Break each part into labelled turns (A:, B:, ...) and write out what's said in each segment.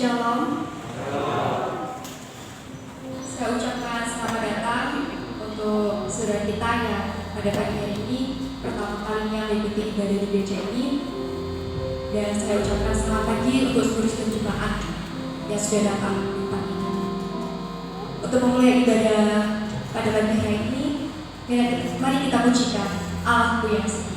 A: Shalom. Saya ucapkan selamat datang untuk saudara kita yang pada pagi hari ini pertama kalinya mengikuti ibadah di gereja ini. Dan saya ucapkan selamat pagi untuk seluruh jemaat yang sudah datang di pagi ini. Untuk memulai ibadah pada pagi hari ini, mari kita pujikan Allahku yang setia.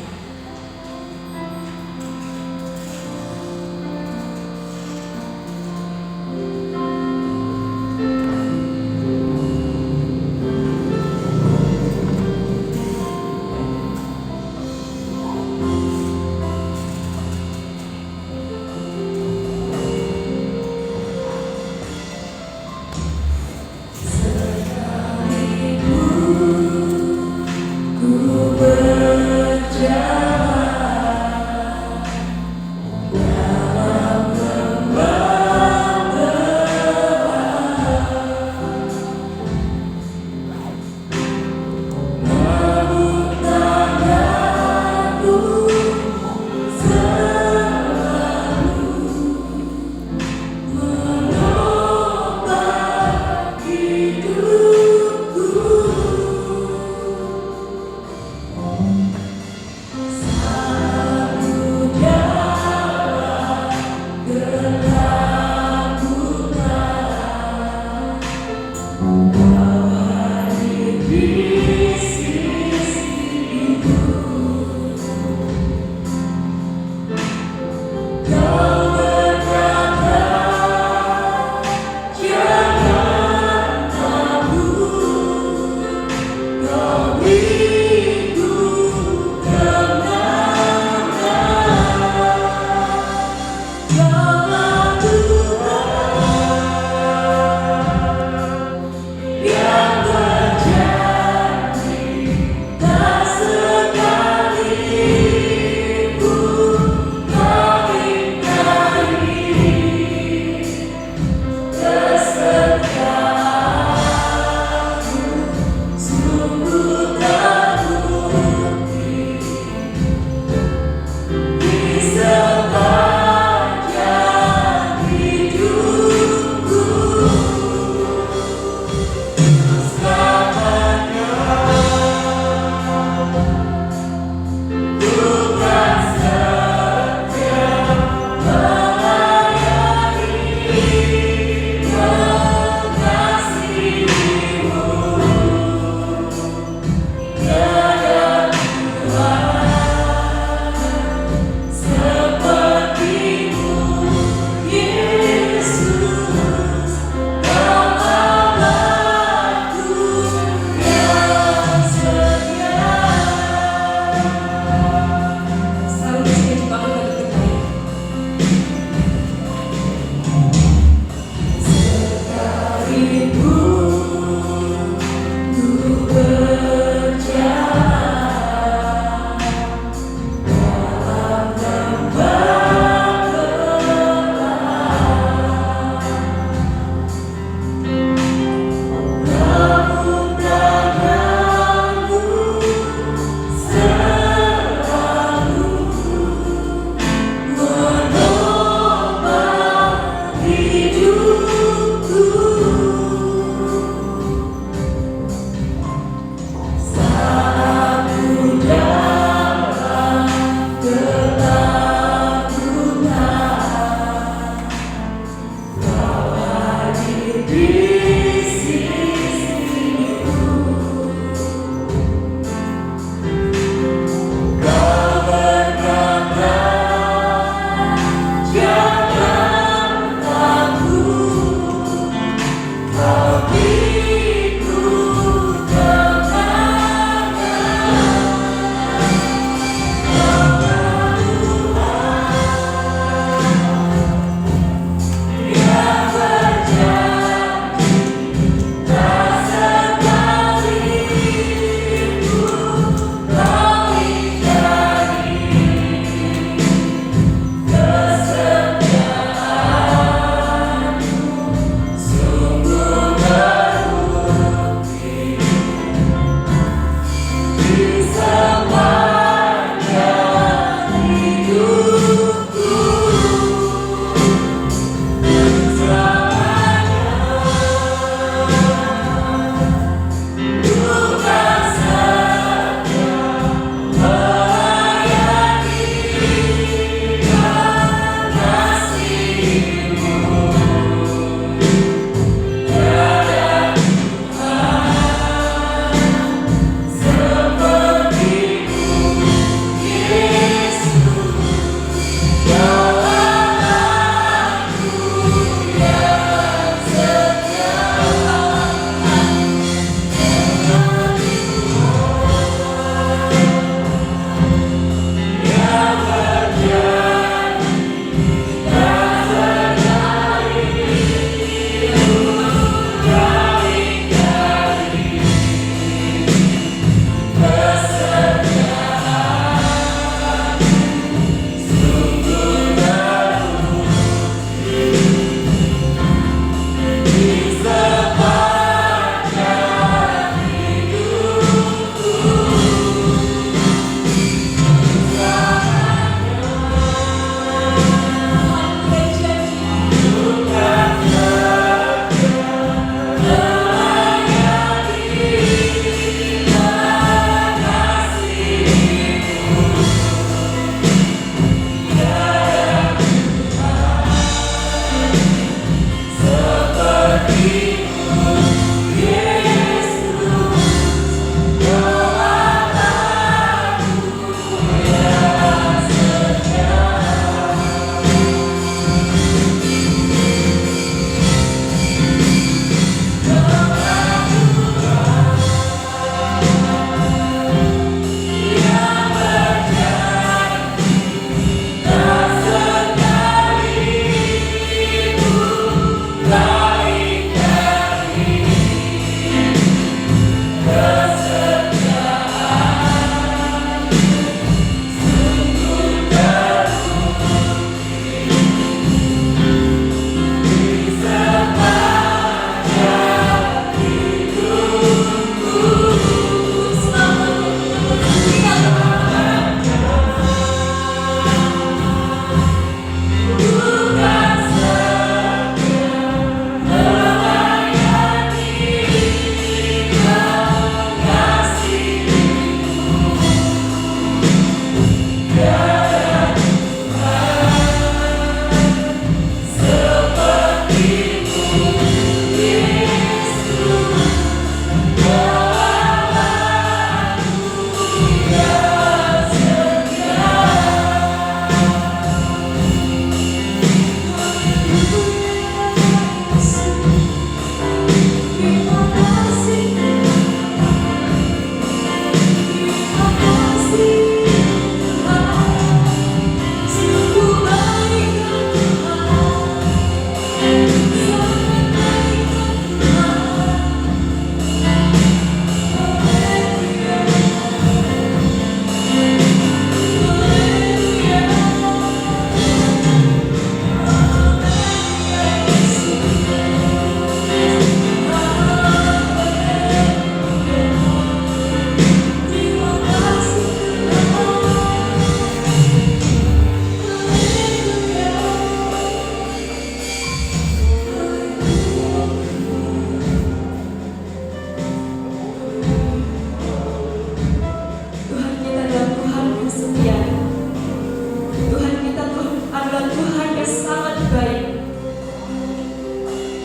A: kita adalah Tuhan yang sangat baik.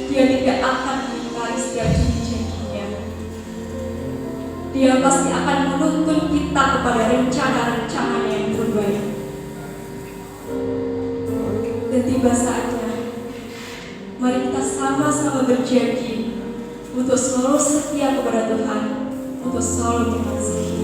A: Dia tidak akan mengingkari setiap janji-janjinya. Dia pasti akan menuntun kita kepada rencana-rencananya yang terbaik. Dan tiba saatnya, mari kita sama-sama berjanji untuk selalu setia kepada Tuhan, untuk selalu mengasihi.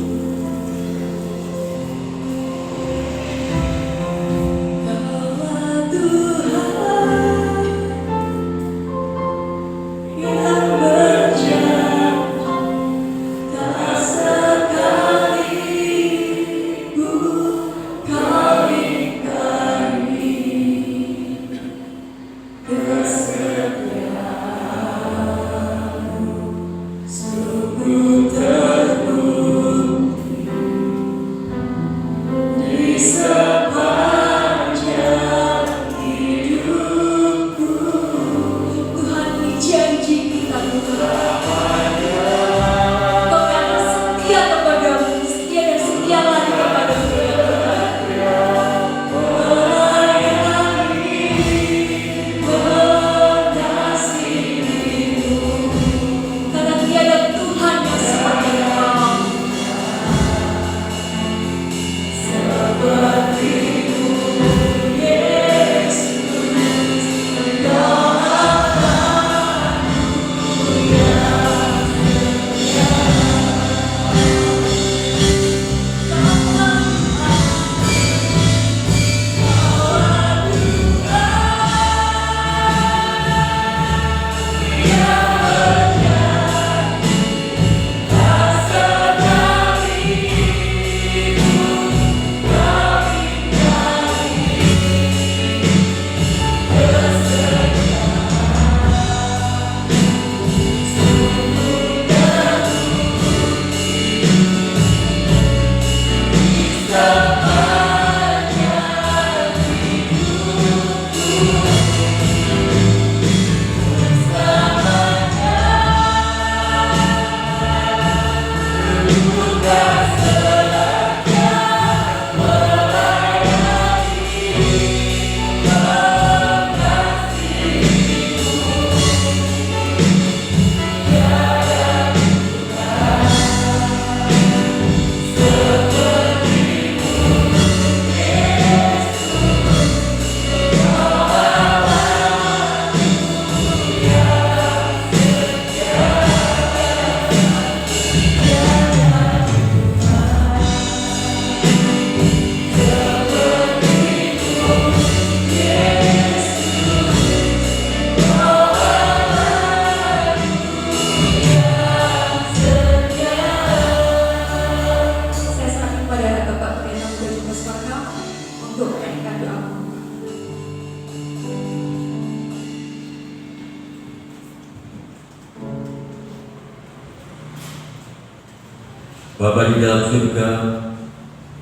B: Bapa di dalam surga,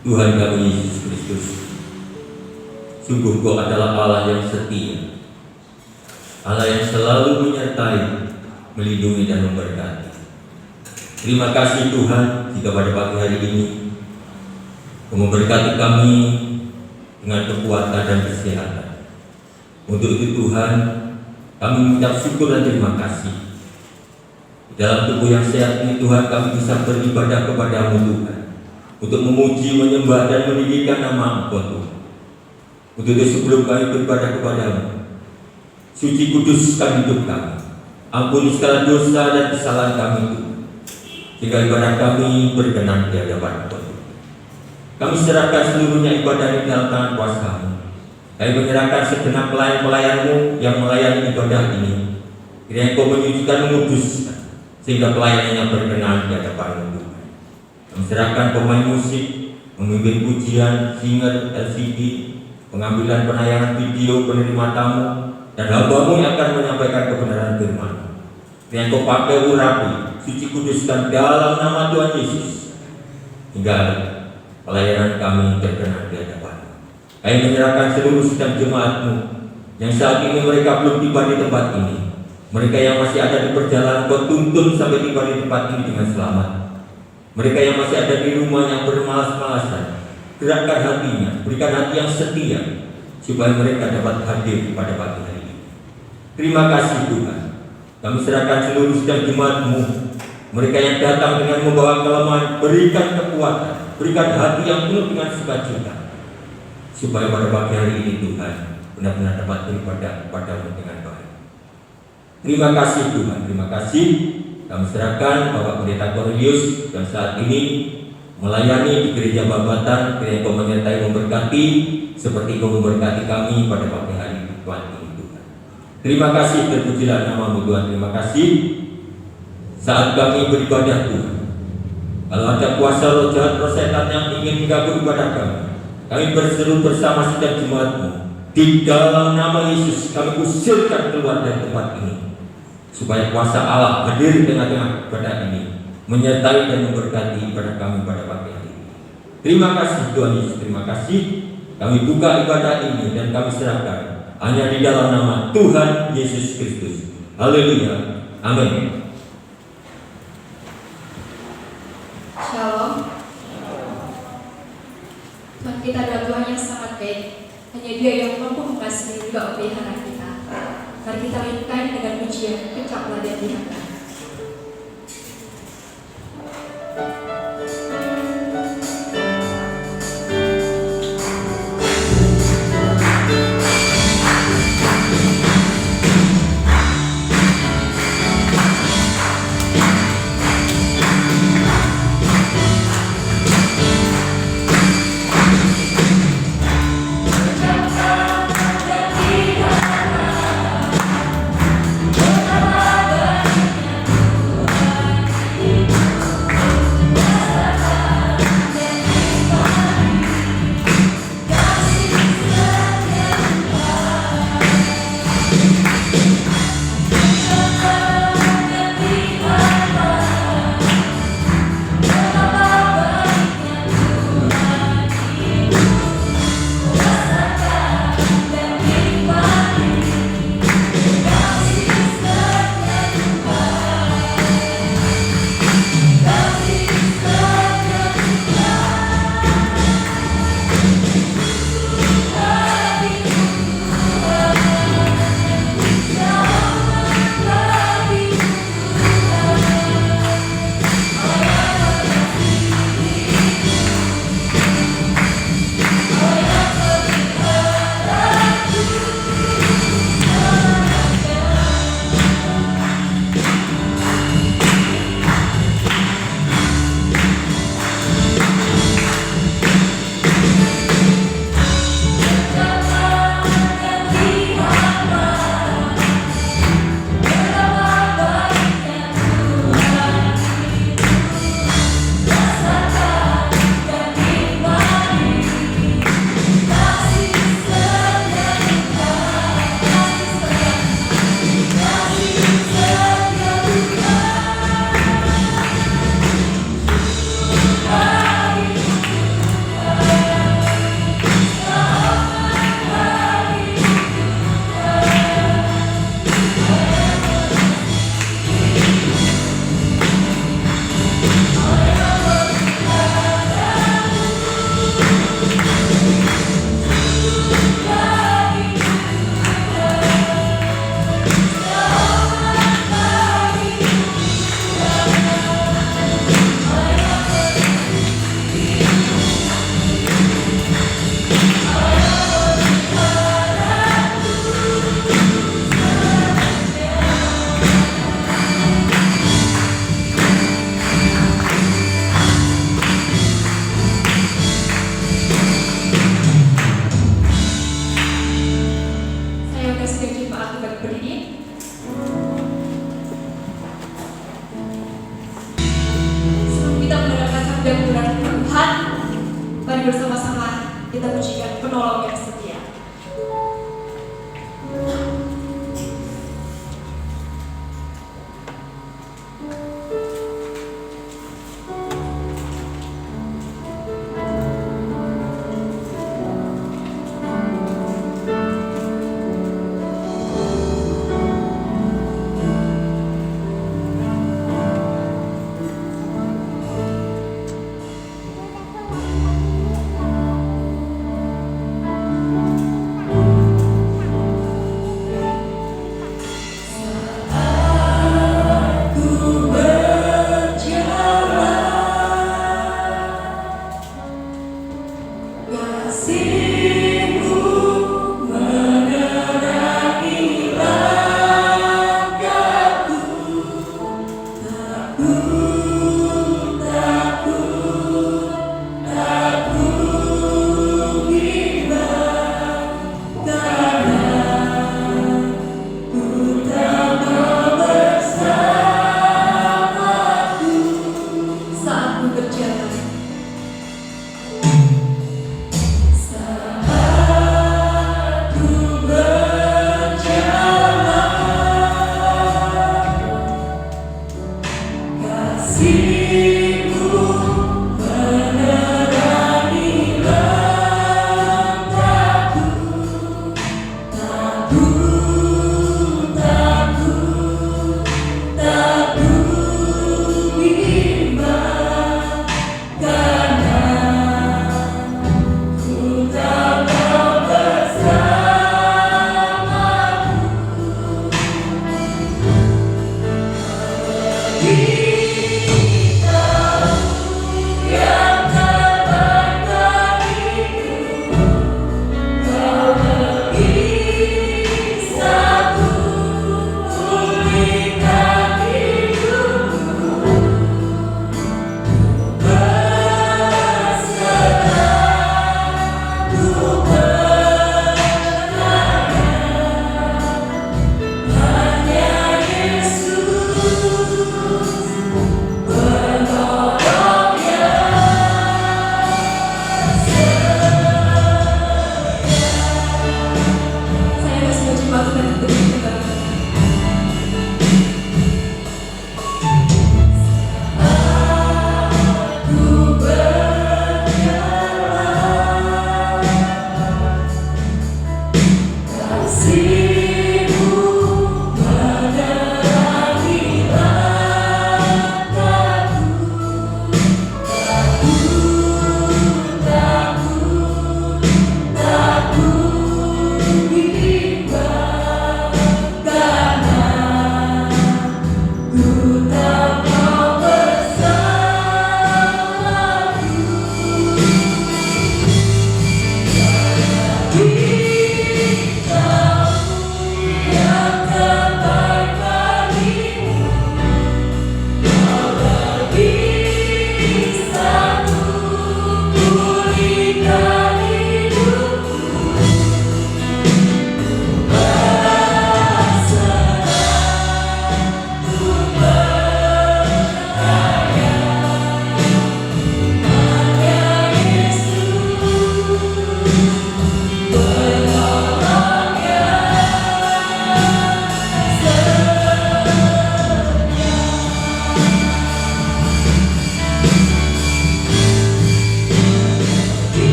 B: Tuhan kami Yesus Kristus, sungguh Kau adalah Allah yang setia, Allah yang selalu menyertai, melindungi dan memberkati. Terima kasih Tuhan, jika pada pagi hari ini Kau memberkati kami dengan kekuatan dan kesehatan. Untuk itu Tuhan, kami mengucap syukur dan terima kasih. Dalam tubuh yang sehat ini Tuhan, kami bisa beribadah kepada-Mu Tuhan, untuk memuji, menyembah dan meninggikan nama Engkau Tuhan. Untuk itu sebelum kami beribadah kepada-Mu, suci kuduskan hidup kami, ampuni segala dosa dan kesalahan kami Tuhan, sehingga ibadah kami berkenan di hadapan Engkau. Kami serahkan seluruhnya ibadah ini dalam tangan kuasa-Mu. Kami menyerahkan segenap pelayan-pelayan-Mu yang melayani ibadah ini. Kiranya Kau menyucikan, menguduskan, sehingga pelayanannya berkenan di hadapan Tuhan. Kami serahkan pemain musik, memimpin pujian, singer, LCD, pengambilan penayangan video, penerima tamu, dan hamba-Mu yang akan menyampaikan kebenaran firman. Kiranya Kau pakai urapi, suci kuduskan dalam nama Tuhan Yesus, hingga pelayanan kami berkenan di hadapan. Kami menyerahkan seluruh sidang jemaat-Mu yang saat ini mereka belum tiba di tempat ini. Mereka yang masih ada di perjalanan, Kau tuntun sampai tiba di tempat ini dengan selamat. Mereka yang masih ada di rumah yang bermalas-malasan, gerakkan hatinya, berikan hati yang setia, supaya mereka dapat hadir pada pagi hari ini. Terima kasih Tuhan, kami serahkan seluruh sidang jemaat-Mu, mereka yang datang dengan membawa kelemahan, berikan kekuatan, berikan hati yang penuh dengan sukacita, supaya pada pagi hari ini Tuhan benar-benar dapat beribadah kepadamu dengan baik. Terima kasih Tuhan, terima kasih. Kami serahkan Bapak Pendeta Cornelius yang saat ini melayani di gereja Babatan, kiranya Kau menyertai memberkati seperti Kau memberkati kami pada pagi hari Tuhan ini Tuhan. Terima kasih, terpujilah nama-Mu Tuhan, terima kasih. Saat kami beribadah Tuhan, kalau ada kuasa roh jahat, roh setan yang ingin mengganggu ibadah kami berseru bersama sidang jemaat-Mu. Di dalam nama Yesus kami usirkan keluar dari tempat ini, supaya kuasa Allah hadir di tengah-tengah ibadah ini, menyertai dan memberkati ibadah kami pada pagi hari ini. Terima kasih Tuhan Yesus, terima kasih. Kami buka ibadah ini dan kami serahkan hanya di dalam nama Tuhan Yesus Kristus. Haleluya, amin.
A: Shalom. Tuhan kita adalah Tuhan yang sangat baik. Hanya Dia yang mampu mengasihi juga memelihara kita. Mari kita lanjutkan dengan pujian Kecaplah dan Diangkat.
C: Terima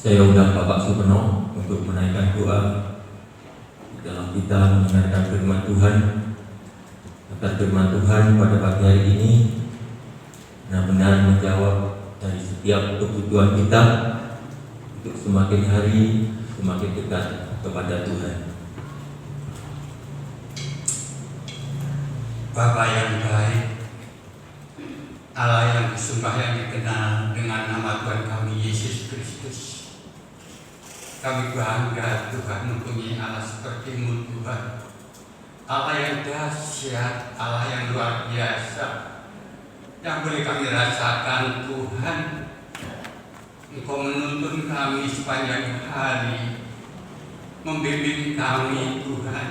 B: Saya undang Bapak Supono untuk menaikkan doa dalam kita mendengarkan firman Tuhan. Agar firman Tuhan pada pagi hari ini benar-benar menjawab dari setiap kebutuhan kita untuk semakin hari semakin dekat kepada Tuhan.
C: Bapa yang baik, Allah yang disembah, yang dikenal dengan nama Tuhan kami Yesus Kristus, kami bangga Tuhan mempunyai Allah seperti-Mu Tuhan, Allah yang dahsyat, Allah yang luar biasa, yang boleh kami rasakan Tuhan. Engkau menuntun kami sepanjang hari, membimbing kami Tuhan,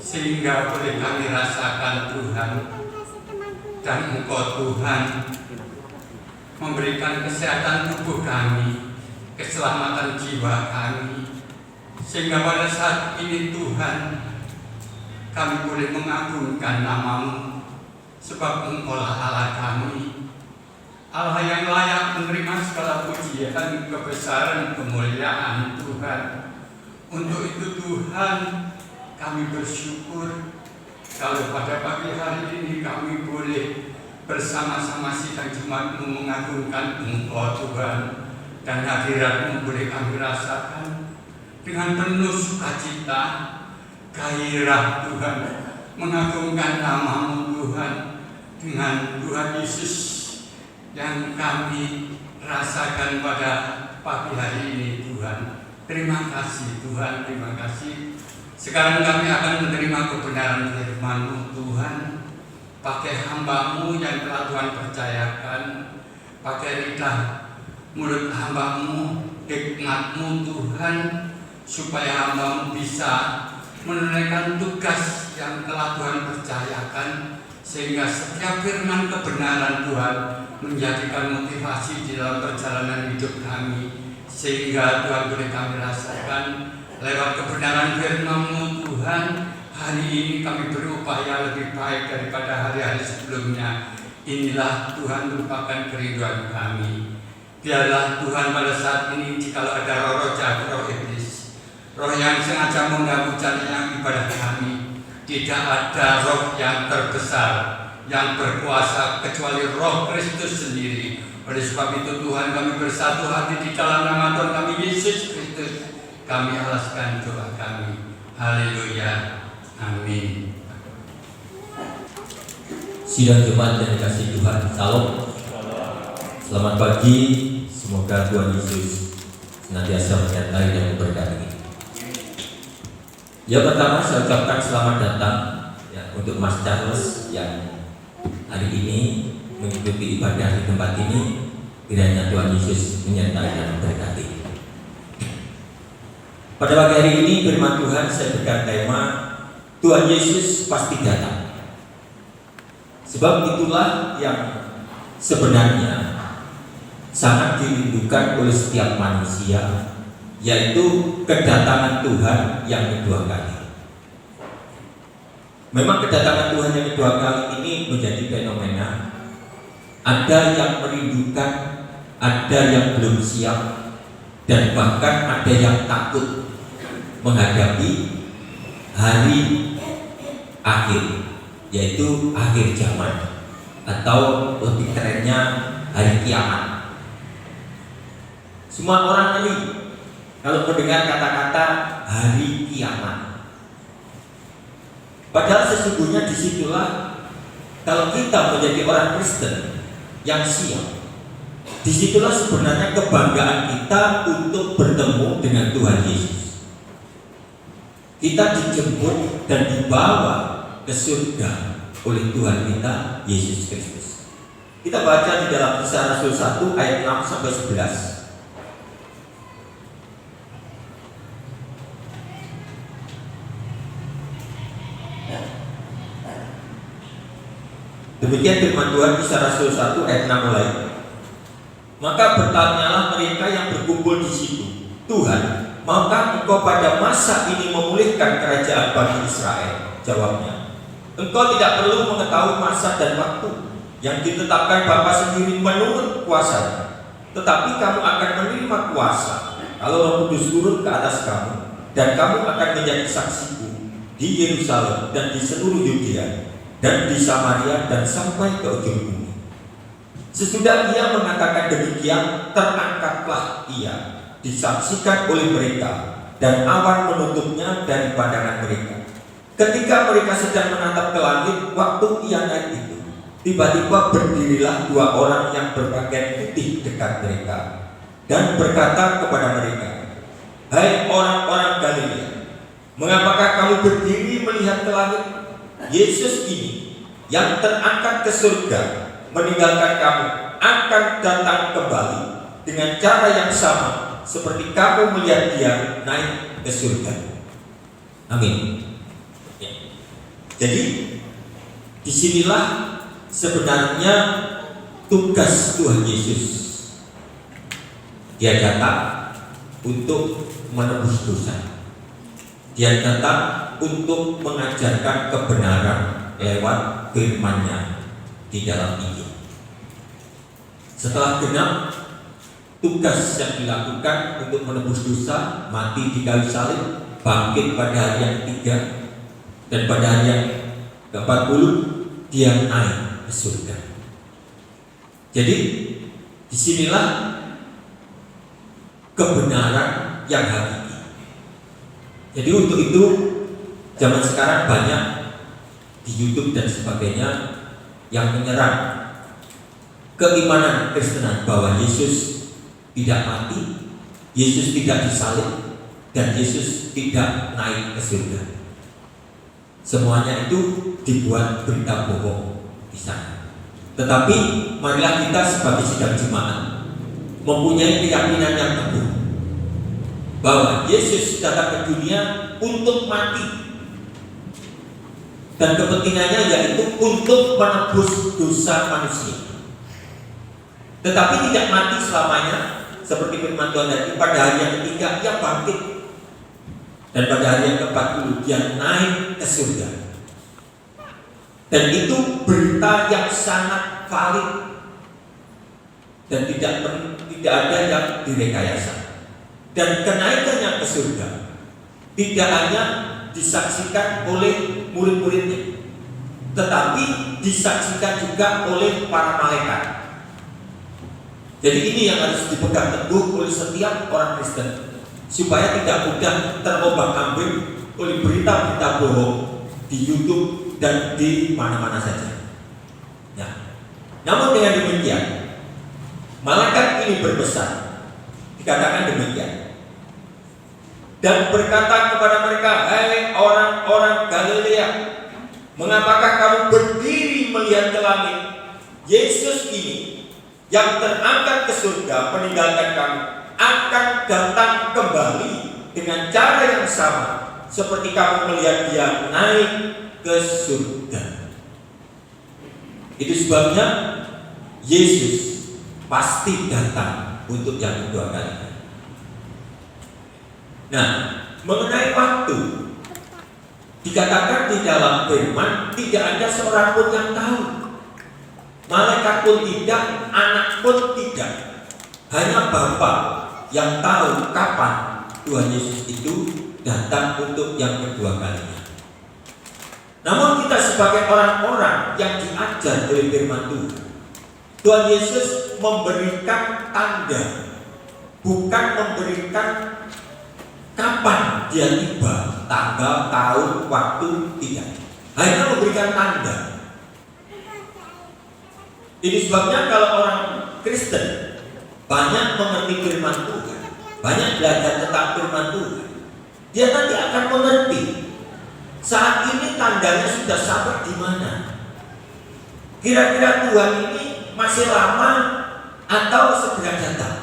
C: sehingga boleh kami rasakan Tuhan. Dan Engkau Tuhan memberikan kesehatan tubuh kami, keselamatan jiwa kami, sehingga pada saat ini Tuhan kami boleh mengagungkan nama-Mu, sebab Engkau-lah Allah kami, Allah yang layak menerima segala pujian, kebesaran, kemuliaan Tuhan. Untuk itu Tuhan, kami bersyukur kalau pada pagi hari ini kami boleh bersama-sama sidang jemaat-Mu mengagungkan Engkau Tuhan, dan hadirat-Mu boleh kami rasakan dengan penuh sukacita, gairah Tuhan, mengagungkan nama-Mu Tuhan, dengan Tuhan Yesus yang kami rasakan pada pagi hari ini Tuhan. Terima kasih Tuhan, terima kasih. Sekarang kami akan menerima kebenaran firman-Mu Tuhan. Pakai hamba-Mu yang telah Tuhan percayakan, pakai lidah mulut hamba-Mu, hikmat-Mu Tuhan, supaya hamba-Mu bisa menunaikan tugas yang telah Tuhan percayakan, sehingga setiap firman kebenaran Tuhan menjadikan motivasi di dalam perjalanan hidup kami, sehingga Tuhan boleh kami rasakan lewat kebenaran firman-Mu Tuhan. Hari ini kami berupaya lebih baik daripada hari-hari sebelumnya. Inilah Tuhan merupakan kerinduan kami. Biarlah Tuhan pada saat ini, jikalau ada roh jahat, roh iblis, roh yang sengaja mengganggu jalannya ibadah kami, tidak ada roh yang terbesar yang berkuasa kecuali Roh Kristus sendiri. Oleh sebab itu Tuhan, kami bersatu hati di dalam nama Tuhan kami Yesus Kristus. Kami alaskan doa kami. Haleluya. Amin.
B: Sidang jemaat yang dikasihi Tuhan, salam. Selamat pagi. Semoga Tuhan Yesus senantiasa menyertai dan memberkati. Yang pertama saya ucapkan selamat datang untuk Mas Charles yang hari ini mengikuti ibadah di tempat ini. Kiranya Tuhan Yesus menyertai dan memberkati. Pada pagi hari ini firman Tuhan saya berikan tema Tuhan Yesus pasti datang. Sebab itulah yang sebenarnya sangat dirindukan oleh setiap manusia, yaitu kedatangan Tuhan yang kedua kali. Memang kedatangan Tuhan yang kedua kali ini menjadi fenomena. Ada yang merindukan, ada yang belum siap, dan bahkan ada yang takut menghadapi hari akhir, yaitu akhir zaman, atau lebih kerennya hari kiamat. Semua orang ngeri kalau mendengar kata-kata hari kiamat. Padahal sesungguhnya disitulah, kalau kita menjadi orang Kristen yang siap, disitulah sebenarnya kebanggaan kita untuk bertemu dengan Tuhan Yesus. Kita dijemput dan dibawa ke surga oleh Tuhan kita Yesus Kristus. Kita baca di dalam Kisah Rasul 1 ayat 6 sampai 11. Demikian firman Tuhan, Kisah Rasul 1 ayat 6 mulai. Maka bertanyalah mereka yang berkumpul di situ, Tuhan, maukah Engkau pada masa ini memulihkan kerajaan bagi Israel? Jawabnya, Engkau tidak perlu mengetahui masa dan waktu yang ditetapkan Bapa sendiri menurut kuasanya.
D: tetapi kamu akan menerima kuasa kalau Roh Kudus turun ke atas kamu, dan kamu akan menjadi saksiku di Yerusalem dan di seluruh Yudea dan di Samaria dan sampai ke ujung bumi. Sesudah ia mengatakan demikian, terangkatlah ia, disaksikan oleh mereka, dan awan menutupnya dari pandangan mereka. Ketika mereka sedang menatap ke langit, waktu ia naik itu, tiba-tiba berdirilah dua orang yang berpakaian putih dekat mereka, dan berkata kepada mereka, "Hai orang-orang Galilea, mengapakah kamu berdiri melihat ke langit? Yesus ini yang terangkat ke surga meninggalkan kamu akan datang kembali dengan cara yang sama seperti kamu melihat dia naik ke surga." Amin. Ya. Jadi disinilah sebenarnya tugas Tuhan Yesus. Dia datang untuk menebus dosa. Dia datang untuk mengajarkan kebenaran lewat firman-Nya di dalam Injil. Setelah genap tugas yang dilakukan untuk menebus dosa, mati di kayu salib, bangkit pada hari yang ketiga, dan pada hari yang ke-40 dia naik ke surga. Jadi disinilah kebenaran yang hakiki. Jadi untuk itu zaman sekarang banyak di YouTube dan sebagainya yang menyerang keimanan Kristenan bahwa Yesus tidak mati, Yesus tidak disalib, dan Yesus tidak naik ke surga. Semuanya itu dibuat berita bohong di sana. Tetapi marilah kita sebagai sidang jemaat mempunyai keyakinan yang teguh bahwa Yesus datang ke dunia untuk mati, dan kepentingannya yaitu untuk menebus dosa manusia. Tetapi tidak mati selamanya, seperti firman Tuhan tadi, pada hari yang ketiga ia bangkit, dan pada hari yang ke-40 dia naik ke surga. Dan itu berita yang sangat valid dan tidak ada yang direkayasa. Dan kenaikannya ke surga tidak hanya disaksikan oleh murid-muridnya, tetapi disaksikan juga oleh para malaikat. Jadi ini yang harus dipegang teguh oleh setiap orang Kristen, supaya tidak mudah terombang-ambing oleh berita-berita bohong di YouTube dan di mana-mana saja. Nah, namun dengan demikian, malaikat ini berpesan, dikatakan demikian, dan berkata kepada mereka, "Hai orang-orang Galilea, mengapakah kamu berdiri melihat ke langit? Yesus ini yang terangkat ke surga meninggalkan kamu akan datang kembali dengan cara yang sama seperti kamu melihat dia naik ke surga." Itu sebabnya Yesus pasti datang untuk yang kedua kalinya. Nah, mengenai waktu, dikatakan di dalam firman tidak ada seorang pun yang tahu. Malaikat pun tidak, anak pun tidak. Hanya Bapa yang tahu kapan Tuhan Yesus itu datang untuk yang kedua kalinya. Namun kita sebagai orang-orang yang diajar oleh firman Tuhan Yesus memberikan tanda, bukan memberikan kapan dia tiba, tanggal, tahun, waktu, tidak. Hanya memberikan tanda. Ini sebabnya kalau orang Kristen banyak mengerti firman Tuhan, banyak belajar tentang firman Tuhan, dia nanti akan mengerti saat ini tandanya sudah sampai di mana. Kira-kira Tuhan ini masih lama atau segera datang.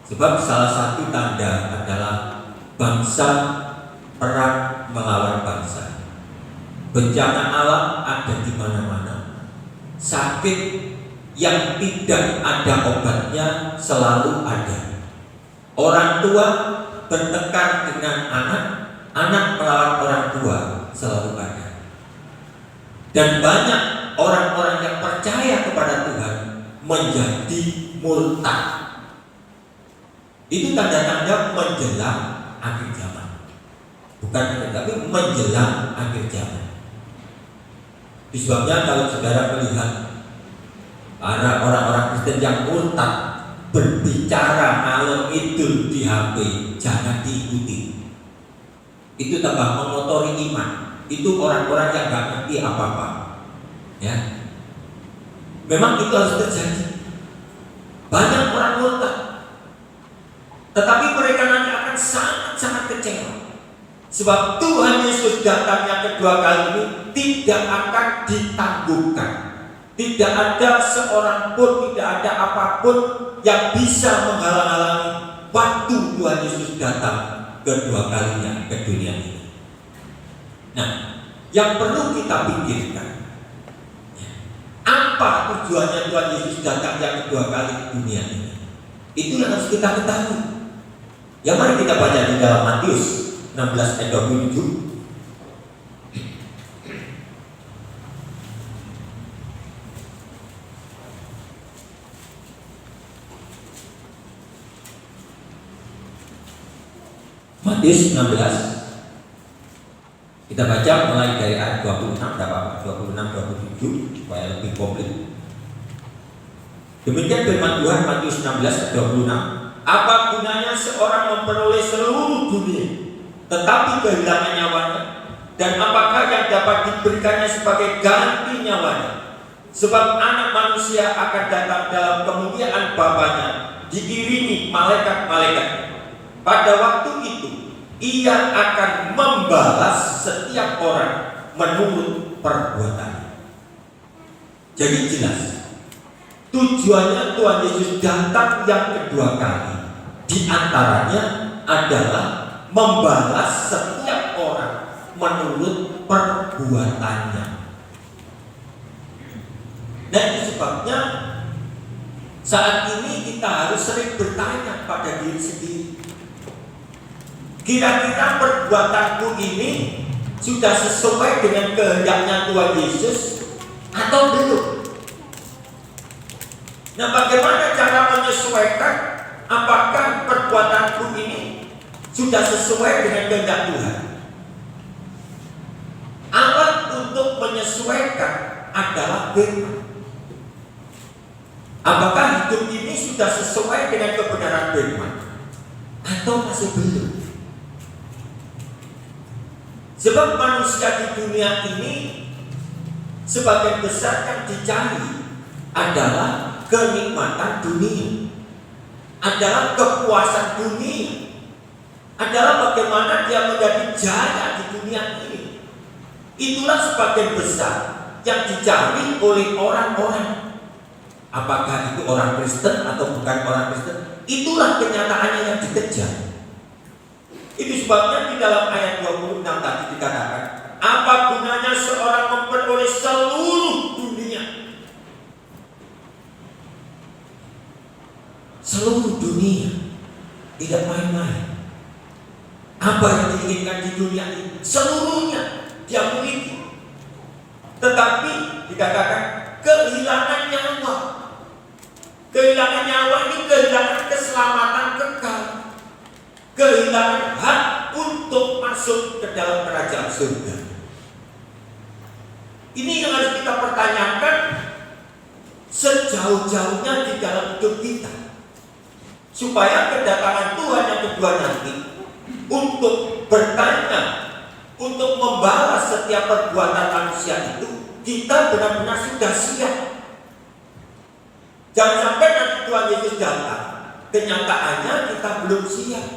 D: Sebab salah satu tanda adalah bangsa perang melawan bangsa. Bencana alam ada di mana-mana. Sakit yang tidak ada obatnya selalu ada. Orang tua bertengkar dengan anak, anak melawan orang tua selalu ada. Dan banyak orang-orang yang percaya kepada Tuhan menjadi murtad. Itu tanda-tanda menjelang akhir zaman. Bukan tapi menjelang akhir zaman. Sebabnya kalau saudara melihat para orang-orang Kristen yang murtad berbicara ngalor idul di HP, jangan diikuti. Itu tambah mengotori iman. Itu orang-orang yang gak ngerti apa-apa. Ya, memang itu harus terjadi. Banyak orang murtad, tetapi mereka nanti akan sangat-sangat kecewa. Sebab Tuhan Yesus datang yang kedua kali ini tidak akan ditanggungkan. Tidak ada seorang pun, tidak ada apapun yang bisa menghalang-halangi waktu Tuhan Yesus datang kedua kalinya ke dunia ini. Nah, yang perlu kita pikirkan, apa tujuannya Tuhan Yesus datang yang kedua kali ke dunia ini? Itu yang harus kita ketahui. Ya, mari kita baca di dalam Matius 16 ayat 27. Matius 16. Kita baca mulai dari ayat 26, tidak apa-apa, 26, 27 supaya lebih komplit. Demikian firman Tuhan Matius 16 ayat 26. Apa gunanya seorang memperoleh seluruh dunia tetapi kehilangan nyawanya? Dan apakah yang dapat diberikannya sebagai ganti nyawanya? Sebab Anak Manusia akan datang dalam kemuliaan Bapanya diiringi malaikat-malaikat. Pada waktu itu Ia akan membalas setiap orang menurut perbuatannya. Jadi jelas tujuannya Tuhan Yesus datang yang kedua kali di antaranya adalah membalas setiap orang menurut perbuatannya. Dan itu sebabnya saat ini kita harus sering bertanya pada diri sendiri, kira-kira perbuatanku ini sudah sesuai dengan kehendaknya Tuhan Yesus atau belum? Nah, bagaimana cara menyesuaikan apakah perbuatanku ini sudah sesuai dengan kehendak Tuhan? Alat untuk menyesuaikan adalah firman. Apakah hidup ini sudah sesuai dengan kebenaran firman atau masih belum? Sebab manusia di dunia ini sebagian besar yang dicari adalah kenikmatan dunia, adalah kepuasan dunia, adalah bagaimana dia menjadi jaya di dunia ini. Itulah sebagian besar yang dicari oleh orang-orang. Apakah itu orang Kristen atau bukan orang Kristen, itulah kenyataannya yang dikejar. Itu sebabnya di dalam ayat 26 tadi dikatakan, apa gunanya seorang memperoleh seluruh dunia? Seluruh dunia, tidak main-main. Apa yang diinginkan di dunia ini? Seluruhnya dia miliki. Tetapi dikatakan kehilangan nyawa. Kehilangan nyawa ini kehilangan keselamatan kekal, kehilangan hak untuk masuk ke dalam kerajaan surga. Ini yang harus kita pertanyakan sejauh-jauhnya di dalam hidup kita, supaya kedatangan Tuhan yang kedua nanti untuk bertanya, untuk membalas setiap perbuatan manusia itu, kita benar-benar sudah siap. Jangan sampai nanti Tuhan Yesus datang, kenyataannya kita belum siap.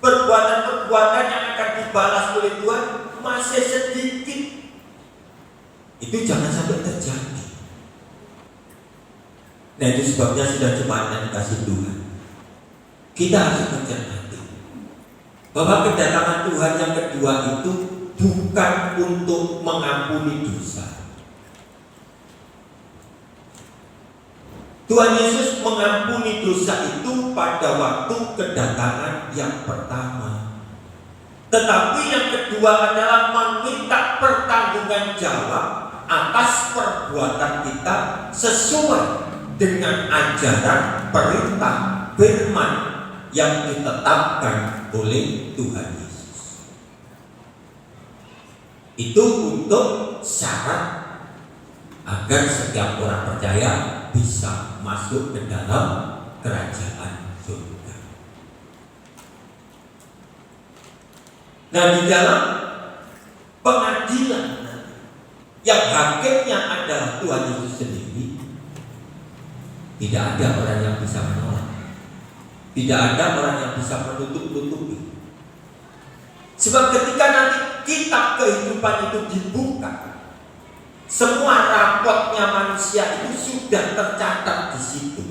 D: Perbuatan-perbuatan yang akan dibalas oleh Tuhan masih sedikit. Itu jangan sampai terjadi. Nah, itu sebabnya sudah jemaat yang dikasih Tuhan, kita harus mencermati bahwa kedatangan Tuhan yang kedua itu bukan untuk mengampuni dosa. Tuhan Yesus mengampuni dosa itu pada waktu kedatangan yang pertama. Tetapi yang kedua adalah meminta pertanggungan jawab atas perbuatan kita sesuai dengan ajaran perintah firman yang ditetapkan oleh Tuhan Yesus. Itu untuk syarat agar setiap orang percaya bisa masuk ke dalam kerajaan surga. Nah, di dalam pengadilan yang hakimnya adalah Tuhan Yesus sendiri, tidak ada orang yang bisa menolak, tidak ada orang yang bisa menutup-nutupi. Sebab ketika nanti kitab kehidupan itu dibuka, semua rapotnya manusia itu sudah tercatat di situ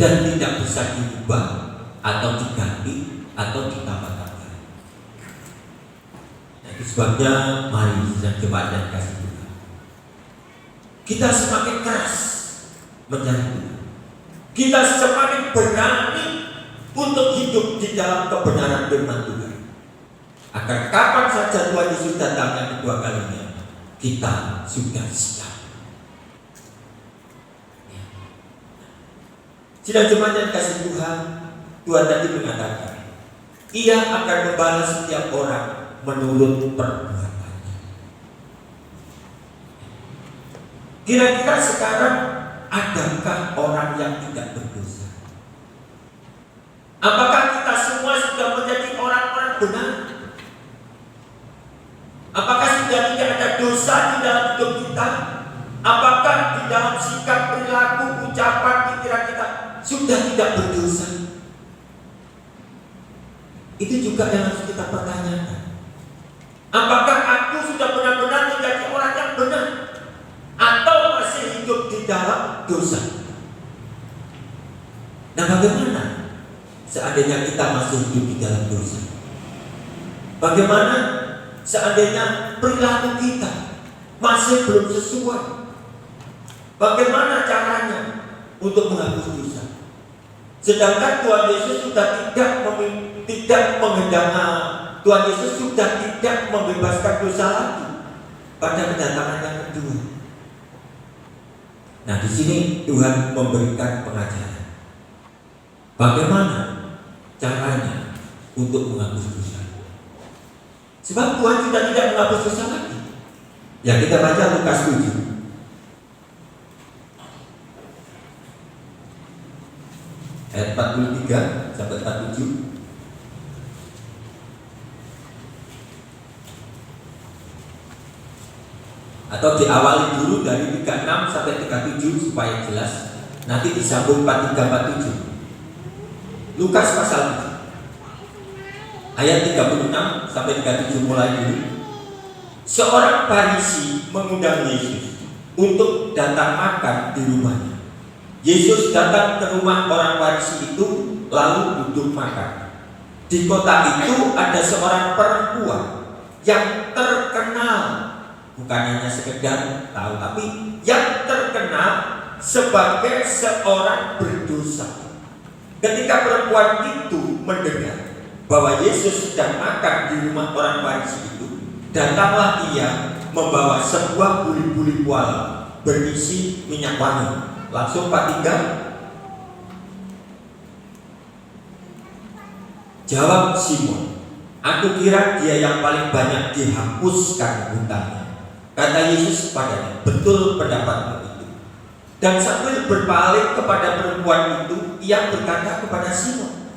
D: dan tidak bisa diubah atau diganti atau ditambah-tambah. Itu sebabnya mari sidang jemaat dan kasih Tuhan, kita semakin keras mencari Tuhan, kita semakin berani untuk hidup di dalam kebenaran firman Tuhan, agar kapan saja Tuhan Yesus datang yang kedua kalinya, kita sudah siap. Sidang jemaat dan kasih Tuhan, Tuhan tadi mengatakan Ia akan membalas setiap orang menurut perbuatannya. Kira-kira sekarang adakah orang yang tidak berdosa? Apakah kita semua sudah menjadi orang-orang benar? Apakah sudah tidak ada dosa di dalam hidup kita? Apakah di dalam sikap, perilaku, ucapan, pikiran kita sudah tidak berdosa? Itu juga yang harus kita pertanyakan. Apakah aku sudah benar-benar menjadi orang yang benar, atau masih hidup di dalam dosa? Nah, bagaimana seandainya kita masih hidup di dalam dosa? Bagaimana seandainya perilaku kita masih belum sesuai? Bagaimana caranya untuk menghapus dosa? Sedangkan Tuhan Yesus sudah tidak menghendaki, Tuhan Yesus sudah tidak membebaskan dosa lagi pada kedatangan yang kedua. Nah, di sini Tuhan memberikan pengajaran bagaimana caranya untuk menghapus dosa. Sebab Tuhan sudah tidak menghapus dosa lagi. Ya, kita baca Lukas 7 ayat 43 sampai 47. Atau diawali dulu dari 36 sampai 37 supaya jelas. Nanti disambung 43 47. Lukas pasal 7 ayat 36 sampai 37 mulai dulu. Seorang Farisi mengundang Yesus untuk datang makan di rumahnya. Yesus datang ke rumah orang Farisi itu lalu duduk makan. Di kota itu ada seorang perempuan yang terkenal, bukan hanya sekedar tahu, tapi yang terkenal sebagai seorang berdosa. Ketika perempuan itu mendengar bahwa Yesus sedang makan di rumah orang Farisi itu, datanglah ia membawa sebuah buli-buli kuala berisi minyak wangi. Langsung 43. Jawab Simon, aku kira dia yang paling banyak dihapuskan hutangnya. Kata Yesus kepadanya, betul pendapatmu itu. Dan sambil berpaling kepada perempuan itu, ia berkata kepada Simon,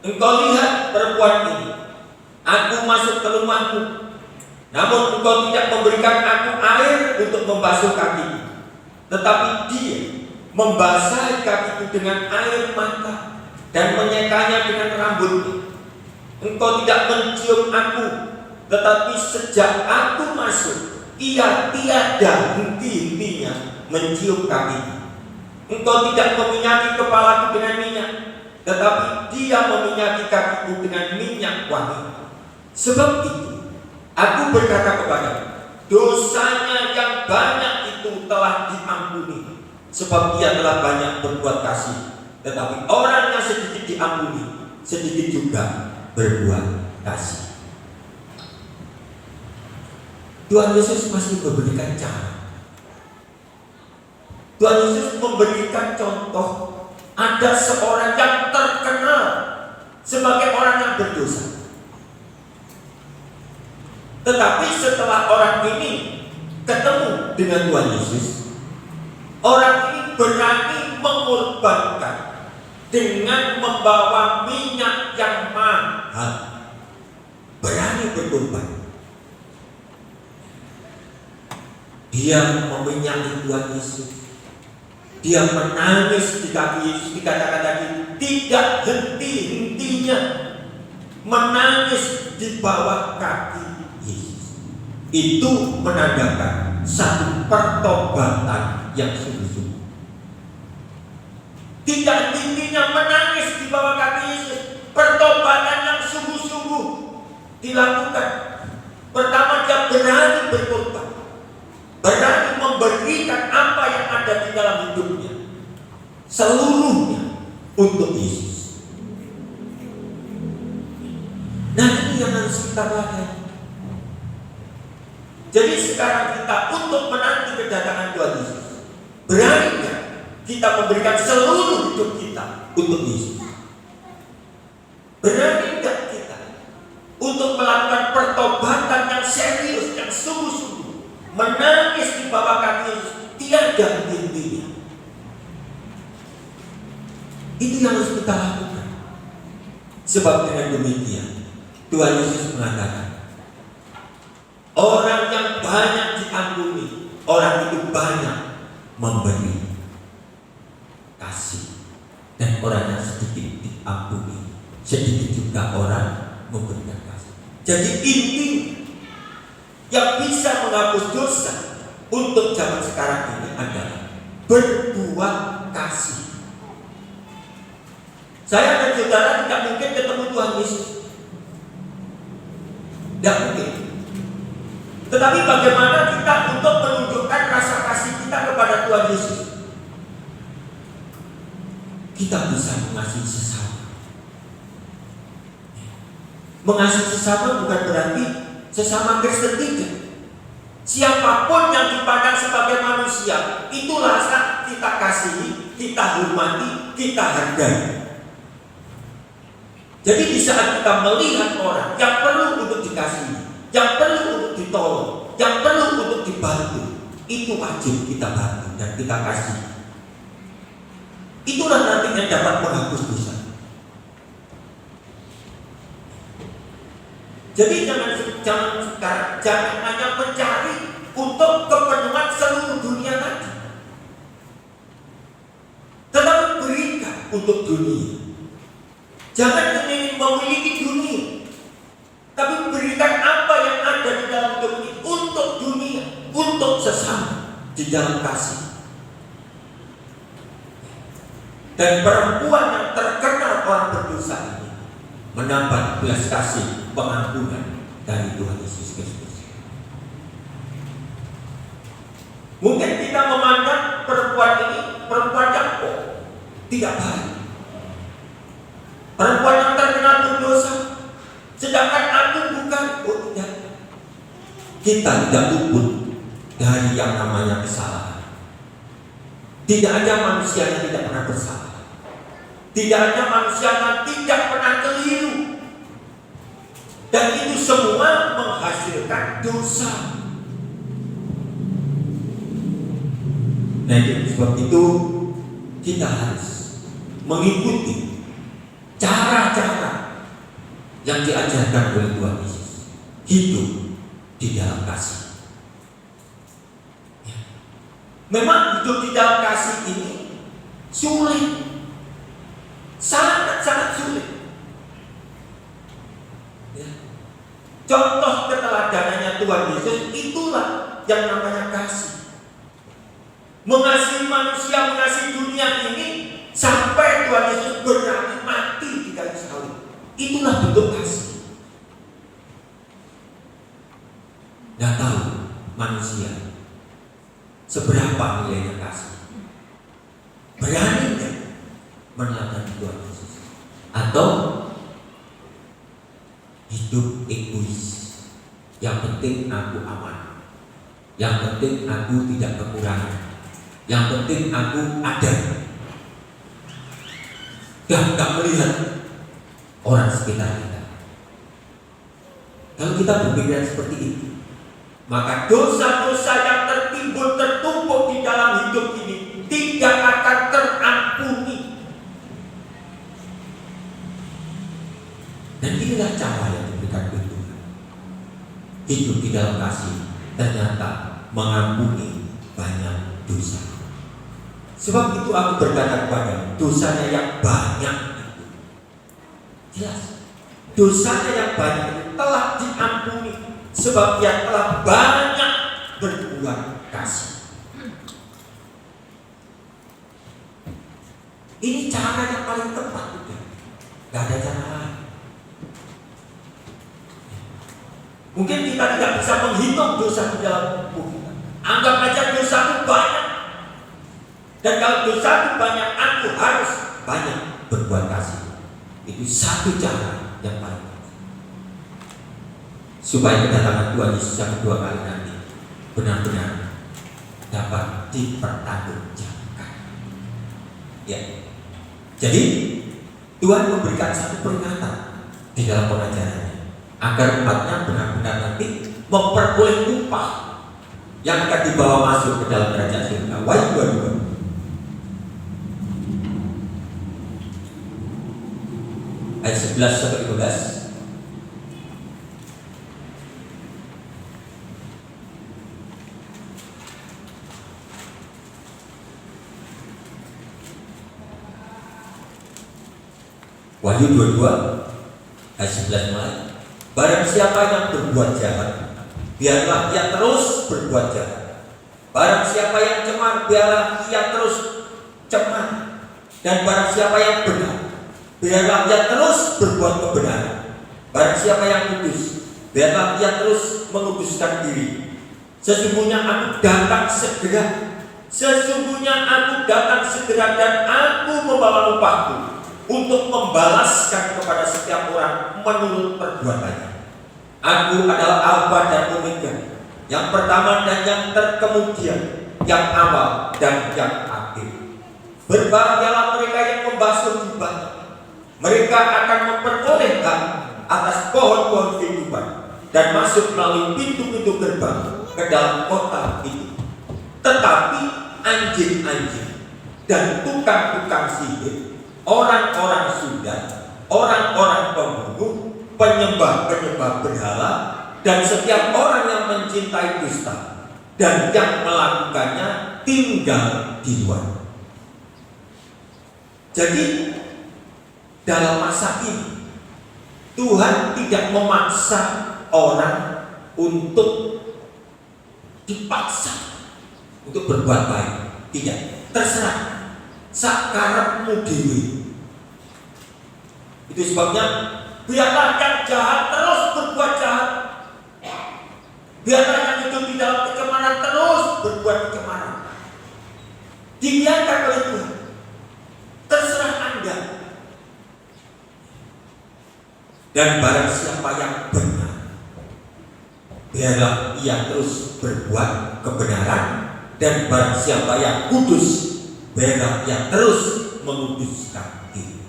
D: engkau lihat perempuan ini, aku masuk ke rumahmu, namun engkau tidak memberikan aku air untuk membasuh kakiku, tetapi dia membasahi kakiku dengan air mata dan menyekanya dengan rambutnya. Engkau tidak mencium aku, tetapi sejak aku masuk, ia tiada henti-hentinya mencium kakiku. Engkau tidak meminyaki kepalaku dengan minyak, tetapi dia meminyaki kakiku dengan minyak wangi. Sebab itu aku berkata kepadamu, dosanya yang banyak itu telah diampuni, sebab ia telah banyak berbuat kasih. Tetapi orang yang sedikit diampuni, sedikit juga berbuat kasih. Tuhan Yesus masih memberikan cara. Tuhan Yesus memberikan contoh. Ada seorang yang terkenal sebagai orang yang berdosa. Tetapi setelah orang ini ketemu dengan Tuhan Yesus, orang ini berani mengorbankan dengan membawa minyak yang mahal. Berani berkorban. Dia meminyaki Tuhan Yesus. Dia menangis di kaki Yesus. Dikatakan tadi tidak henti-hentinya menangis di bawah kaki Yesus. Itu menandakan satu pertobatan yang sungguh-sungguh. Tidak henti-hentinya menangis di bawah kaki Yesus. Pertobatan yang sungguh-sungguh dilakukan. Pertama, dia berani berkorban, berani memberikan apa yang ada di dalam hidupnya seluruhnya untuk Yesus. Nah, ini yang harus kita lakukan. Jadi sekarang kita untuk menanti kedatangan Tuhan Yesus, berani nggak kita memberikan seluruh hidup kita untuk Yesus? Berani nggak kita untuk melakukan pertobatan yang serius, yang sungguh-sungguh, menangis di bawah kaki Yesus, tiada henti-hentinya? Itu yang harus kita lakukan. Sebab dengan demikian Tuhan Yesus mengatakan, orang yang banyak diampuni, orang itu banyak memberi kasih. Dan orang yang sedikit diampuni, sedikit juga orang memberikan kasih. Jadi inti yang bisa menghapus dosa untuk zaman sekarang ini adalah berbuat kasih. Saya dan saudara tidak mungkin ketemu Tuhan Yesus, tidak mungkin. Tetapi bagaimana kita untuk menunjukkan rasa kasih kita kepada Tuhan Yesus? Kita bisa mengasihi sesama. Mengasihi sesama bukan berarti sesama Kristen tidak. Siapapun yang dipandang sebagai manusia, itulah kita kasihi, kita hormati, kita hargai. Jadi di saat kita melihat orang yang perlu untuk dikasihi, yang perlu untuk ditolong, yang perlu untuk dibantu, itu wajib kita bantu dan kita kasih. Itulah nantinya dapat menghapus dosa. Jadi jangan hanya mencari untuk kepenuhan seluruh dunia tadi, tetapi berikan untuk dunia. Jangan ingin memiliki dunia, tapi berikan apa yang ada di dalam hidup ini untuk dunia, untuk sesama, di dalam kasih. Dan perempuan yang terkenal orang berdosa ini mendapat belas kasih pengampunan dari Tuhan Yesus Kristus. Mungkin kita memandang perempuan ini perempuan yang tidak baik, perempuan yang terkenal berdosa, sedangkan aku bukan. Tidak. Kita tidak luput dari yang namanya kesalahan. Tidak ada manusia yang tidak pernah bersalah. Tidak ada manusia yang tidak pernah keliru. Dan itu semua menghasilkan dosa. Nah, sebab itu kita harus mengikuti cara-cara yang diajarkan oleh Tuhan Yesus. Hidup di dalam kasih. Memang hidup di dalam kasih ini sulit, sangat-sangat sulit. Contoh keteladanannya Tuhan Yesus itulah yang namanya kasih. Mengasihi manusia, mengasihi dunia ini sampai Tuhan Yesus berani mati di kayu salib. Itulah bentuk kasih. Tidak tahu manusia seberapa nilainya kasih. Berani tidak meneladani Tuhan Yesus? Atau hidup egois, yang penting aku aman, Yang penting aku tidak kekurangan. Yang penting aku ada. Gak melihat orang sekitar kita. Kalau kita berpikiran seperti itu, maka dosa-dosa yang tertimbun tertumpuk di dalam hidup ini tidak akan terampuni. Dan inilah cara yang diberikan Tuhan. Hidup di dalam kasih ternyata mengampuni banyak dosa. Sebab itu aku berkata kepada dosanya yang banyak itu, jelas dosanya yang banyak itu telah diampuni, sebab ia telah banyak berbuat kasih. Ini cara yang paling tepat, udah. Gak ada cara lain. Mungkin kita tidak bisa menghitung dosa di dalam tubuh kita. Anggap aja dosa itu banyak. Dan kalau dosa itu banyak, aku harus banyak berbuat kasih. Itu satu cara yang paling tepat, supaya kedatangan Tuhan Yesus yang kedua kali nanti benar-benar dapat dipertanggungjawabkan. Ya. Jadi Tuhan memberikan satu peringatan di dalam pengajarannya agar umatnya benar-benar nanti memperoleh upah yang akan dibawa masuk ke dalam kerajaan surga. Wahyu 22 ayat 11 sampai 12. Wahyu 22 ayat 11 mulai. Barang siapa yang berbuat jahat, biarlah ia terus berbuat jahat. Barang siapa yang cemar, biarlah ia terus cemar. Dan barang siapa yang benar, biarlah ia terus berbuat kebenaran. Barang siapa yang kudus, biarlah ia terus menguduskan diri. Sesungguhnya aku datang segera. Sesungguhnya aku datang segera, dan aku membawa upahku untuk membalaskan kepada setiap orang menurut perbuatannya. Aku adalah Alfa dan Omega, yang pertama dan yang terkemudian, yang awal dan yang akhir. Berbahagialah mereka yang membasuh jubahnya. Mereka akan memperoleh hak atas pohon-pohon kehidupan dan masuk melalui pintu-pintu gerbang ke dalam kota itu. Tetapi anjing-anjing dan tukang-tukang sihir, orang-orang sudah, orang-orang pembunuh, penyembah-penyembah berhala, dan setiap orang yang mencintai dusta dan yang melakukannya tinggal di luar. Jadi dalam masa ini Tuhan tidak memaksa orang untuk dipaksa untuk berbuat baik. Tidak, terserah sakarepmu dewe. Itu sebabnya biarlah yang jahat terus berbuat jahat. Biarlah yang hidup di dalam kecemaran terus berbuat kecemaran. Dibiarkan oleh Tuhan. Terserah Anda. Dan barang siapa yang benar, biarlah ia terus berbuat kebenaran. Dan barang siapa yang kudus, biarlah ia terus menguduskan diri.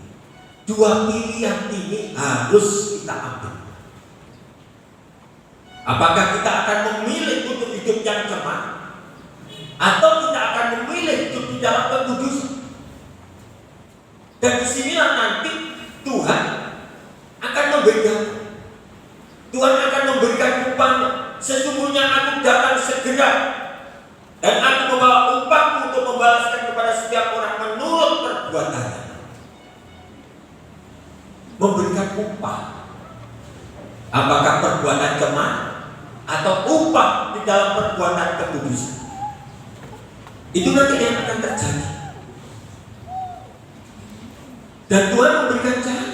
D: Dua pilihan ini harus kita ambil. Apakah kita akan memilih untuk hidup yang cemar, atau kita akan memilih hidup di dalam kekudusan? Dan disinilah nanti Tuhan akan membedakan. Tuhan akan memberikan upahnya. Sesungguhnya aku datang segera, dan aku membawa upahku untuk membalaskan kepada setiap orang menurut perbuatannya. Memberikan upah. Apakah perbuatan cemar atau upah di dalam perbuatan kekudusan? Itu nanti yang akan terjadi. Dan Tuhan memberikan cara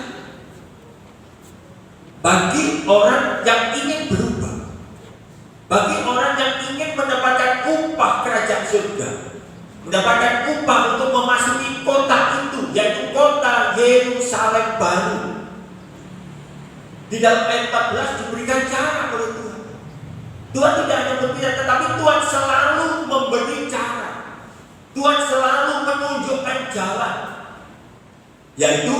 D: bagi orang yang ingin berubah, bagi orang yang ingin mendapatkan upah kerajaan surga, mendapatkan upah untuk memasuki kota itu, yaitu kota Yerusalem baru. Di dalam ayat 14 diberikan cara oleh Tuhan. Tuhan tidak hanya berbicara, tetapi Tuhan selalu memberi cara. Tuhan selalu menunjukkan jalan, yaitu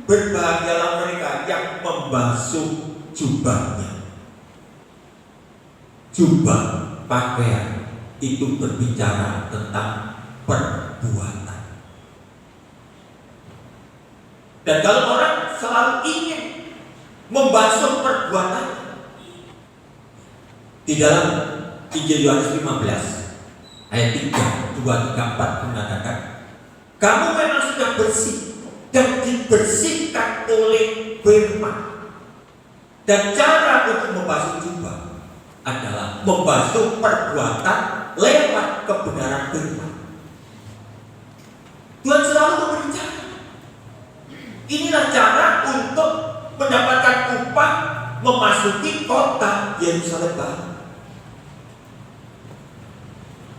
D: berbahagialah mereka yang membasuh jubahnya. Jubah pakaian itu berbicara tentang perbuatan. Dan kalau orang selalu ingin membasuh perbuatan, di dalam Injil Yohanes 15 ayat 3, 2, 3, 4 mengatakan, kamu memang sudah bersih dan dibersihkan oleh firman. Dan cara untuk membasuh jubah adalah membasuh perbuatan lewat kebenaran firman. Tuhan selalu memberi cara. Inilah cara untuk mendapatkan upah memasuki kota Yerusalem baru.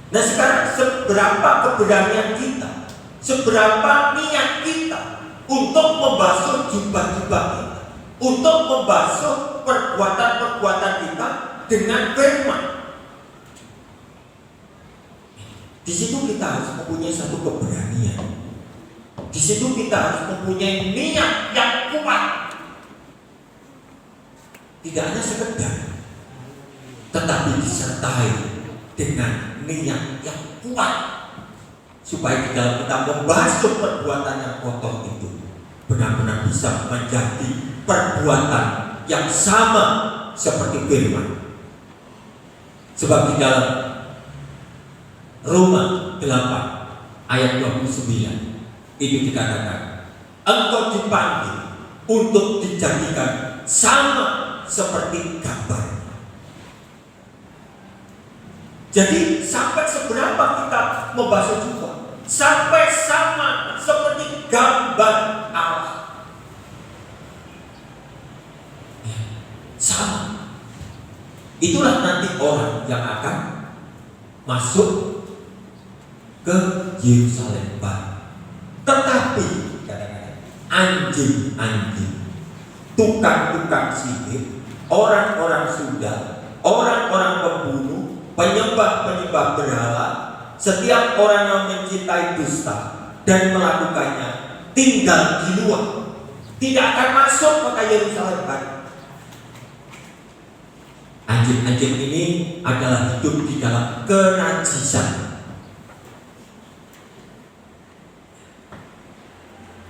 D: Nah sekarang seberapa keberanian kita, seberapa niat kita untuk membasuh jubah-jubah kita, untuk membasuh perbuatan-perbuatan kita dengan firman. Di situ kita harus mempunyai satu keberanian. Di situ kita harus mempunyai niat yang kuat. Tidak hanya sekedar, tetapi disertai dengan niat yang kuat, supaya di dalam kita membasuh perbuatan yang kotor itu benar-benar bisa menjadi perbuatan yang sama seperti firman. Sebab di dalam Roma 8 ayat 29 itu dikatakan, engkau dipanggil untuk dijadikan sama seperti gambar. Jadi sampai seberapa kita membasuh jubah? Sampai sama seperti gambar Allah. Sama. Itulah nanti orang yang akan masuk ke Yerusalem baru. Tetapi kadang-kadang anjing-anjing, tukang-tukang sihir, orang-orang sudah, orang-orang pembunuh, penyembah-penyembah berhala, setiap orang yang mencintai dusta dan melakukannya tinggal di luar, tidak akan masuk kota Yerusalem baru. Anjing-anjing ini adalah hidup di dalam kenajisan.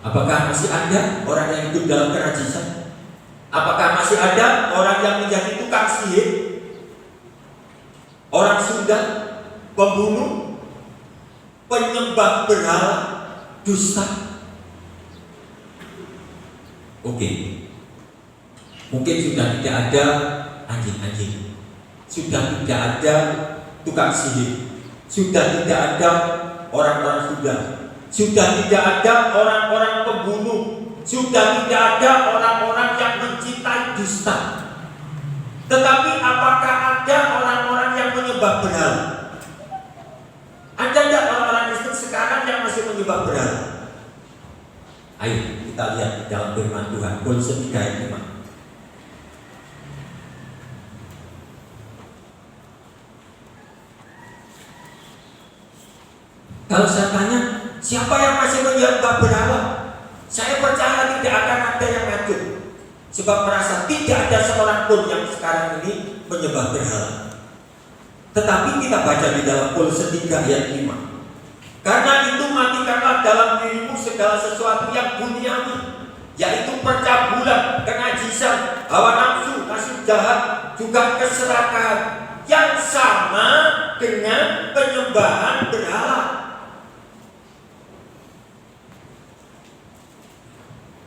D: Apakah masih ada orang yang hidup dalam kenajisan? Apakah masih ada orang yang menjadi tukang sihir, orang Sunda, pembunuh, penyembah berhala, dusta? Oke. Mungkin sudah tidak ada anjing-anjing, sudah tidak ada tukang sihir, sudah tidak ada orang-orang Sunda, sudah tidak ada orang-orang pembunuh, sudah tidak ada orang-orang yang mencintai dusta. Tetapi apakah ada orang-orang yang menyembah berhala? Ada tidak orang-orang Kristen sekarang yang masih menyembah berhala? Ayo kita lihat di dalam firman Tuhan, Kolose 3 ayat 5. Kalau saya tanya, siapa yang masih menyembah berhala? Saya percaya tidak akan ada yang ngaku, sebab merasa tidak ada seorang pun yang sekarang ini menyembah berhala. Tetapi kita baca di dalam Kolose 3 ayat 5. Karena itu matikanlah dalam dirimu segala sesuatu yang duniawi, yaitu percabulan, kenajisan, hawa nafsu, nafsu jahat, juga keserakahan, yang sama dengan penyembahan berhala.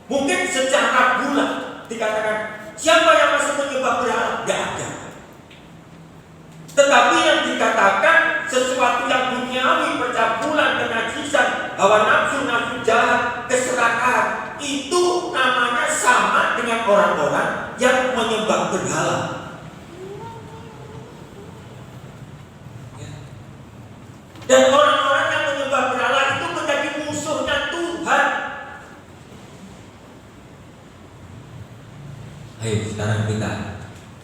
D: Mungkin secara bulat dikatakan, siapa yang masih menyembah berhala? Tidak ada. Tetapi yang dikatakan sesuatu yang duniawi, percabulan, kenajisan, hawa nafsu, nafsu jahat, keserakahan, itu namanya sama dengan orang-orang yang menyembah berhala. Dan orang-orang yang menyembah berhala itu menjadi musuhnya Tuhan. Ayo sekarang kita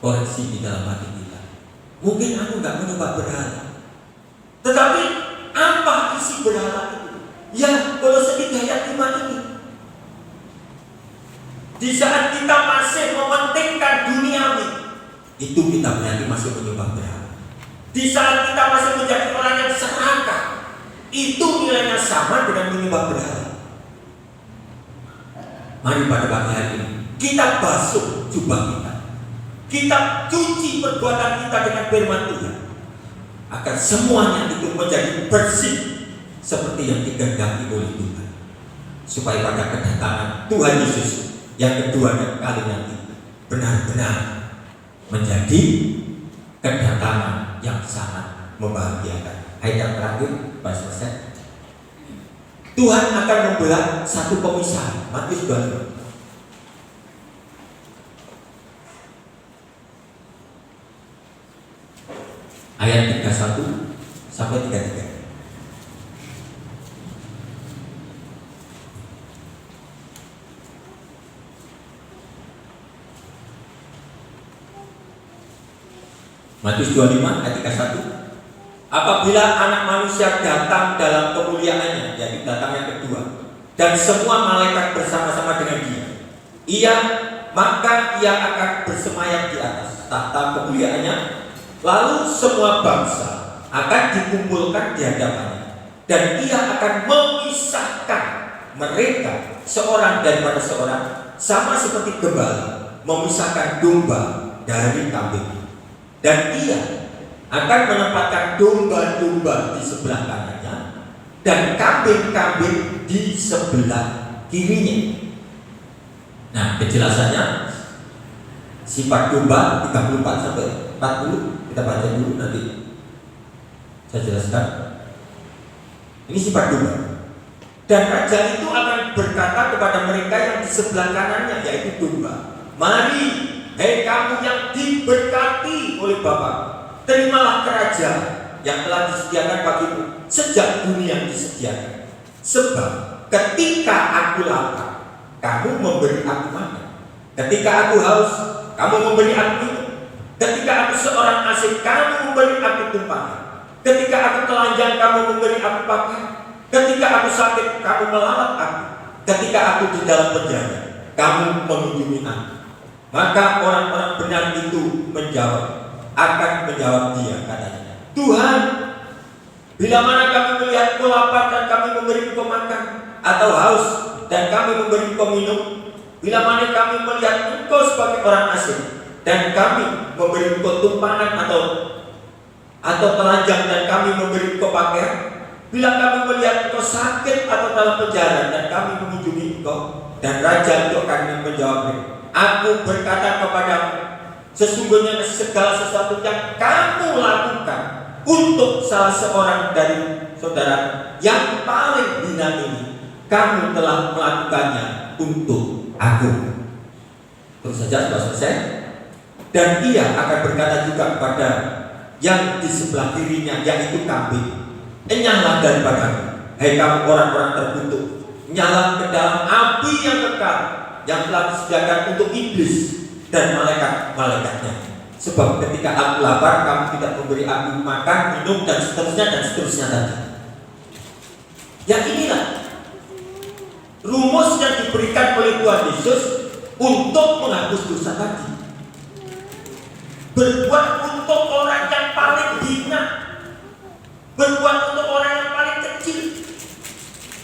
D: koreksi di dalam hati kita. Mungkin aku nggak menyembah berhala. Tetapi apa isi berhala itu? Ya, Kolose 3 ayat 5 ini. Di saat kita masih mementingkan duniawi, itu kita berarti masih menyembah berhala. Di saat kita masih menjadi orang yang serakah, itu nilainya sama dengan menyembah berhala. Mari pada pagi hari ini kita basuh jubah kita, kita cuci perbuatan kita dengan firman Tuhan, agar semuanya itu menjadi bersih seperti yang dikehendaki oleh Tuhan, supaya pada kedatangan Tuhan Yesus yang kedua dan kali nanti benar-benar menjadi kedatangan yang sangat membahagiakan. Ayat yang terakhir, pas selesai. Tuhan akan membelah satu pemisahan. Matius 25. Ayat 31 sampai 33. Matius 25 ayat 31. Apabila anak manusia datang dalam kemuliaannya, yaitu datang yang kedua, dan semua malaikat bersama-sama dengan dia, maka ia akan bersemayam di atas tahta kemuliaannya. Lalu semua bangsa akan dikumpulkan di hadapannya, dan ia akan memisahkan mereka seorang daripada seorang, sama seperti gembala memisahkan domba dari kambing. Dan ia akan menempatkan domba-domba di sebelah kanannya dan kambing-kambing di sebelah kirinya. Nah, kejelasannya sifat domba 34 sampai 40 kita baca dulu, nanti saya jelaskan. Ini sifat domba. Dan raja itu akan berkata kepada mereka yang di sebelah kanannya, yaitu domba, "Mari, hei kamu yang diberkati oleh Bapa, terimalah kerajaan yang telah disediakan bagimu sejak dunia disediakan. Sebab ketika aku lapar, kamu memberi aku makan. Ketika aku haus, kamu memberi aku minum. Ketika aku seorang asing, kamu memberi aku tumpangan. Ketika aku telanjang, kamu memberi aku pakaian. Ketika aku sakit, kamu melawat aku. Ketika aku di dalam penjara, kamu mengunjungi aku." Maka orang-orang benar itu akan menjawab dia, katanya, "Tuhan, bila mana kami melihat Engkau lapar dan kami memberi Engkau makan, atau haus dan kami memberi Engkau minum? Bila mana kami melihat Engkau sebagai orang asing dan kami memberi Engkau tumpangan atau telanjang dan kami memberi Engkau pakaian? Bila kami melihat Engkau sakit atau dalam penjara dan kami mengunjungi Engkau?" Dan raja itu akan menjawabnya, "Aku berkata kepadamu, sesungguhnya segala sesuatu yang kamu lakukan untuk salah seorang dari saudara yang paling hina ini, kamu telah melakukannya untuk aku." Terus saja sudah selesai. Dan ia akan berkata juga kepada yang di sebelah kirinya, yaitu kambing, "Enyahlah daripadaku, hai kamu orang-orang terkutuk, nyala ke dalam api yang kekal yang telah disediakan untuk iblis dan malaikat-malaikatnya. Sebab ketika aku lapar, kamu tidak memberi aku makan, minum, dan seterusnya tadi." Yang inilah rumus yang diberikan oleh Tuhan Yesus untuk menghapus dosa tadi. Berbuat untuk orang yang paling hina, berbuat untuk orang yang paling kecil.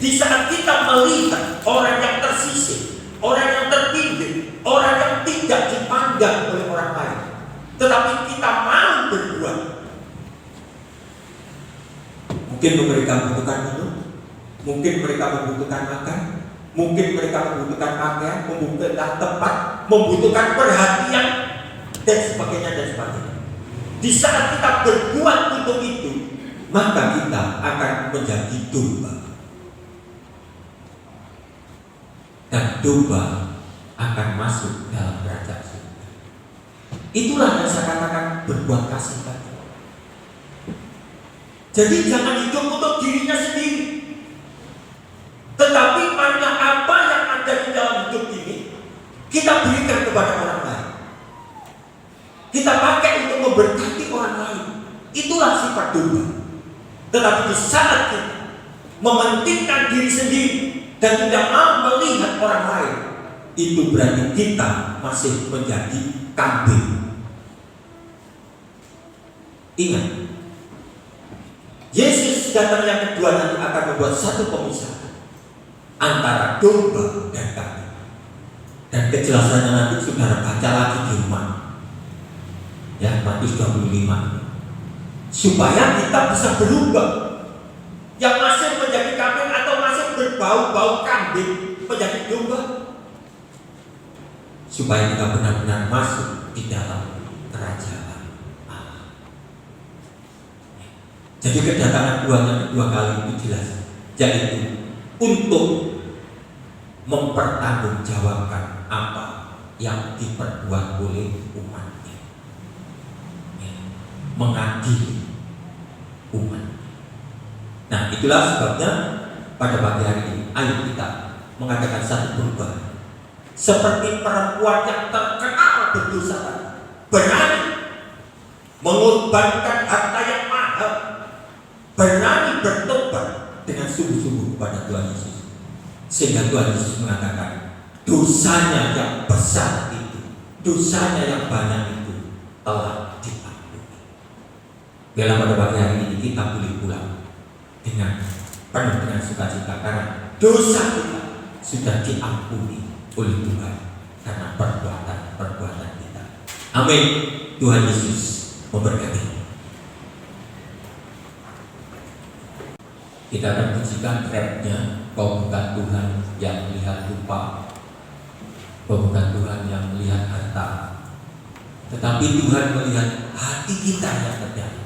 D: Di saat kita melihat orang yang tersisih, orang yang terpinggir, orang yang tidak dipandang oleh orang lain, tetapi kita mau berbuat, mungkin mereka membutuhkan minum, mungkin mereka membutuhkan makan, mungkin mereka membutuhkan pakaian, membutuhkan tempat, membutuhkan perhatian, dan sebagainya dan sebagainya. Di saat kita berbuat untuk itu, maka kita akan menjadi domba. Dan domba akan masuk dalam kerajaan surga. Itulah yang saya katakan berbuat kasih tadi. Jadi jangan hidup untuk dirinya sendiri, tetapi marilah apa yang ada di dalam hidup ini kita berikan kepada orang lain. Kita pakai untuk memberkati orang lain. mementingkan diri sendiri dan tidak mau melihat orang lain, itu berarti kita masih menjadi kambing. Ingat, Yesus datang yang kedua nanti akan membuat satu pemisahan antara domba dan kambing. Dan kejelasannya nanti saudara baca lagi di rumah, ya, Matius 25, supaya kita bisa berubah. Yang masih menjadi kambing atau masih berbau-bau kambing menjadi domba, supaya kita benar-benar masuk di dalam kerajaan Allah. Jadi kedatangan Tuhan yang kedua kali itu jelas, yaitu untuk mempertanggungjawabkan apa yang diperbuat oleh umatnya, mengadili umat. Nah, itulah sebabnya pada pagi hari ini ayo kita mengadakan satu perubahan. Seperti perempuan yang terkenal berdosa, berani mengorbankan harta yang mahal, berani bertobat dengan sungguh-sungguh kepada Tuhan Yesus, sehingga Tuhan Yesus mengatakan dosanya yang besar itu, dosanya yang banyak itu telah diampuni. Dalam pada pagi hari ini kita boleh pulang dengan penuh dengan sukacita karena dosa kita sudah diampuni oleh Tuhan karena perbuatan kita. Amin. Tuhan Yesus memberkati. Kita akan pujikan rapnya, Kau bukan Tuhan yang melihat rupa, Kau bukan Tuhan yang melihat harta, tetapi Tuhan melihat hati kita yang terdalam.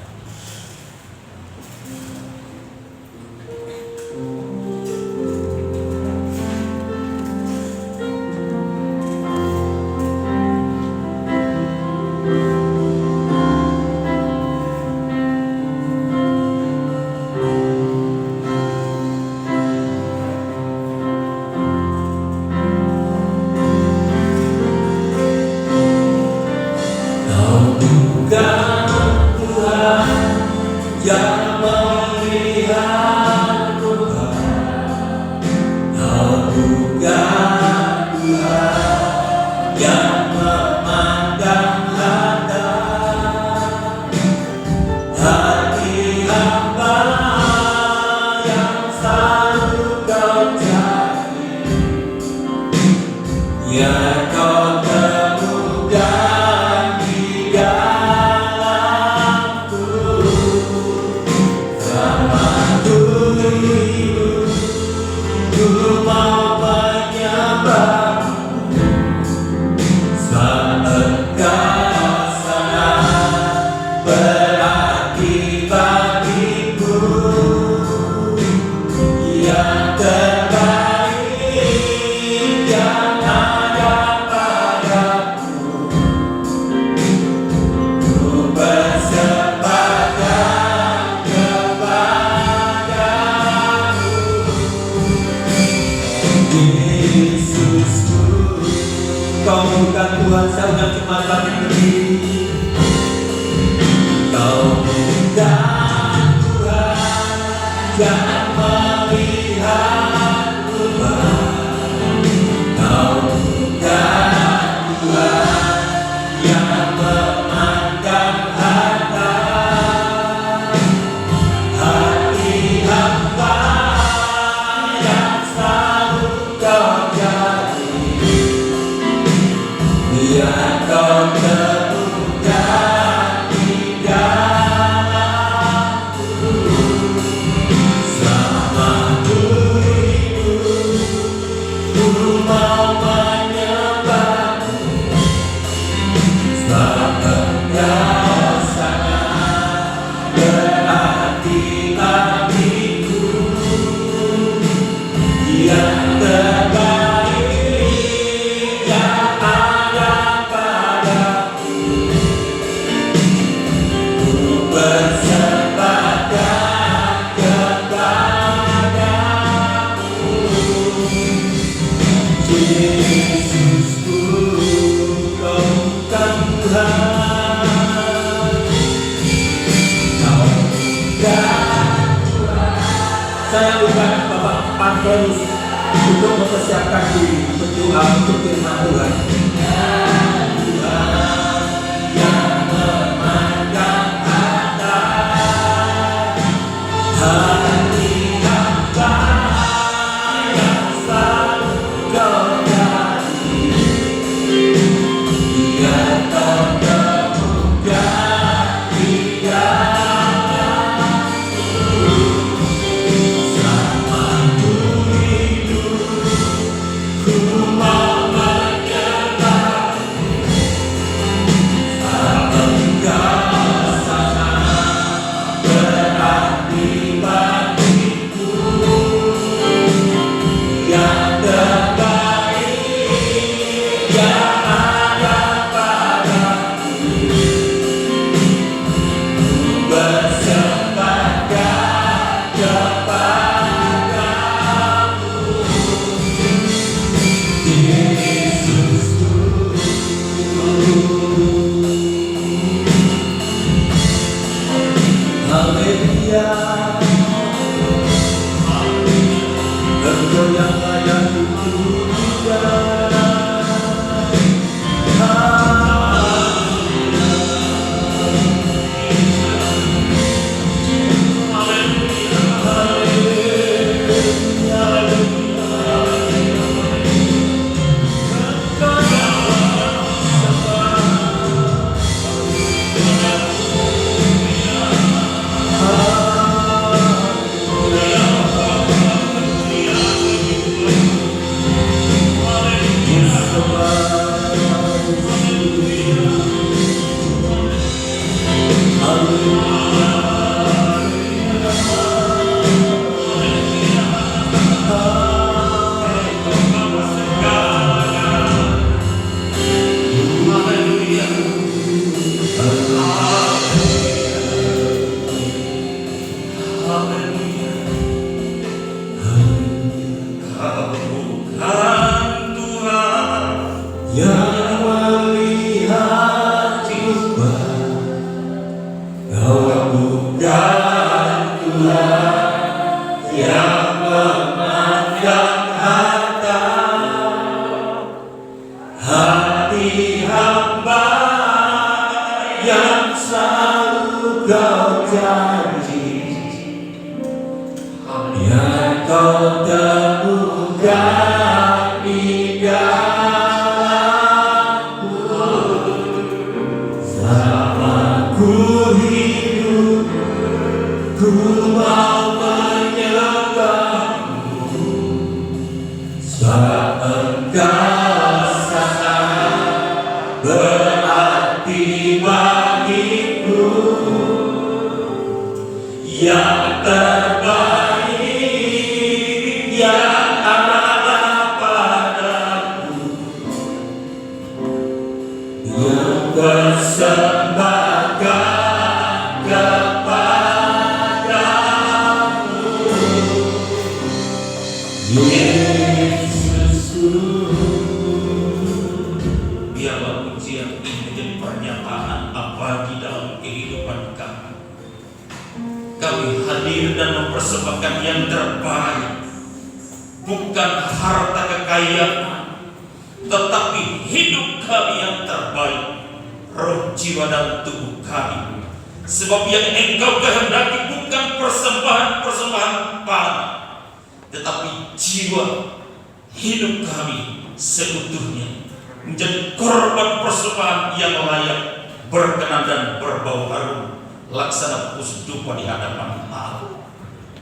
D: Saya bukan Bapak terus untuk mempersiapkan diri berdoa untuk firman Tuhan.
E: Biarlah pujian ini menjadi pernyataan abadi dalam kehidupan kami. Kami hadir dan mempersembahkan yang terbaik, bukan harta kekayaan, tetapi hidup kami yang terbaik, roh, jiwa, dan tubuh kami. Sebab yang Engkau kehendaki bukan persembahan-persembahan panah, tetapi jiwa, hidup kami seutuhnya menjadi korban persembahan yang layak, berkenan dan berbau harum, laksana pusdupa di hadapan Allah.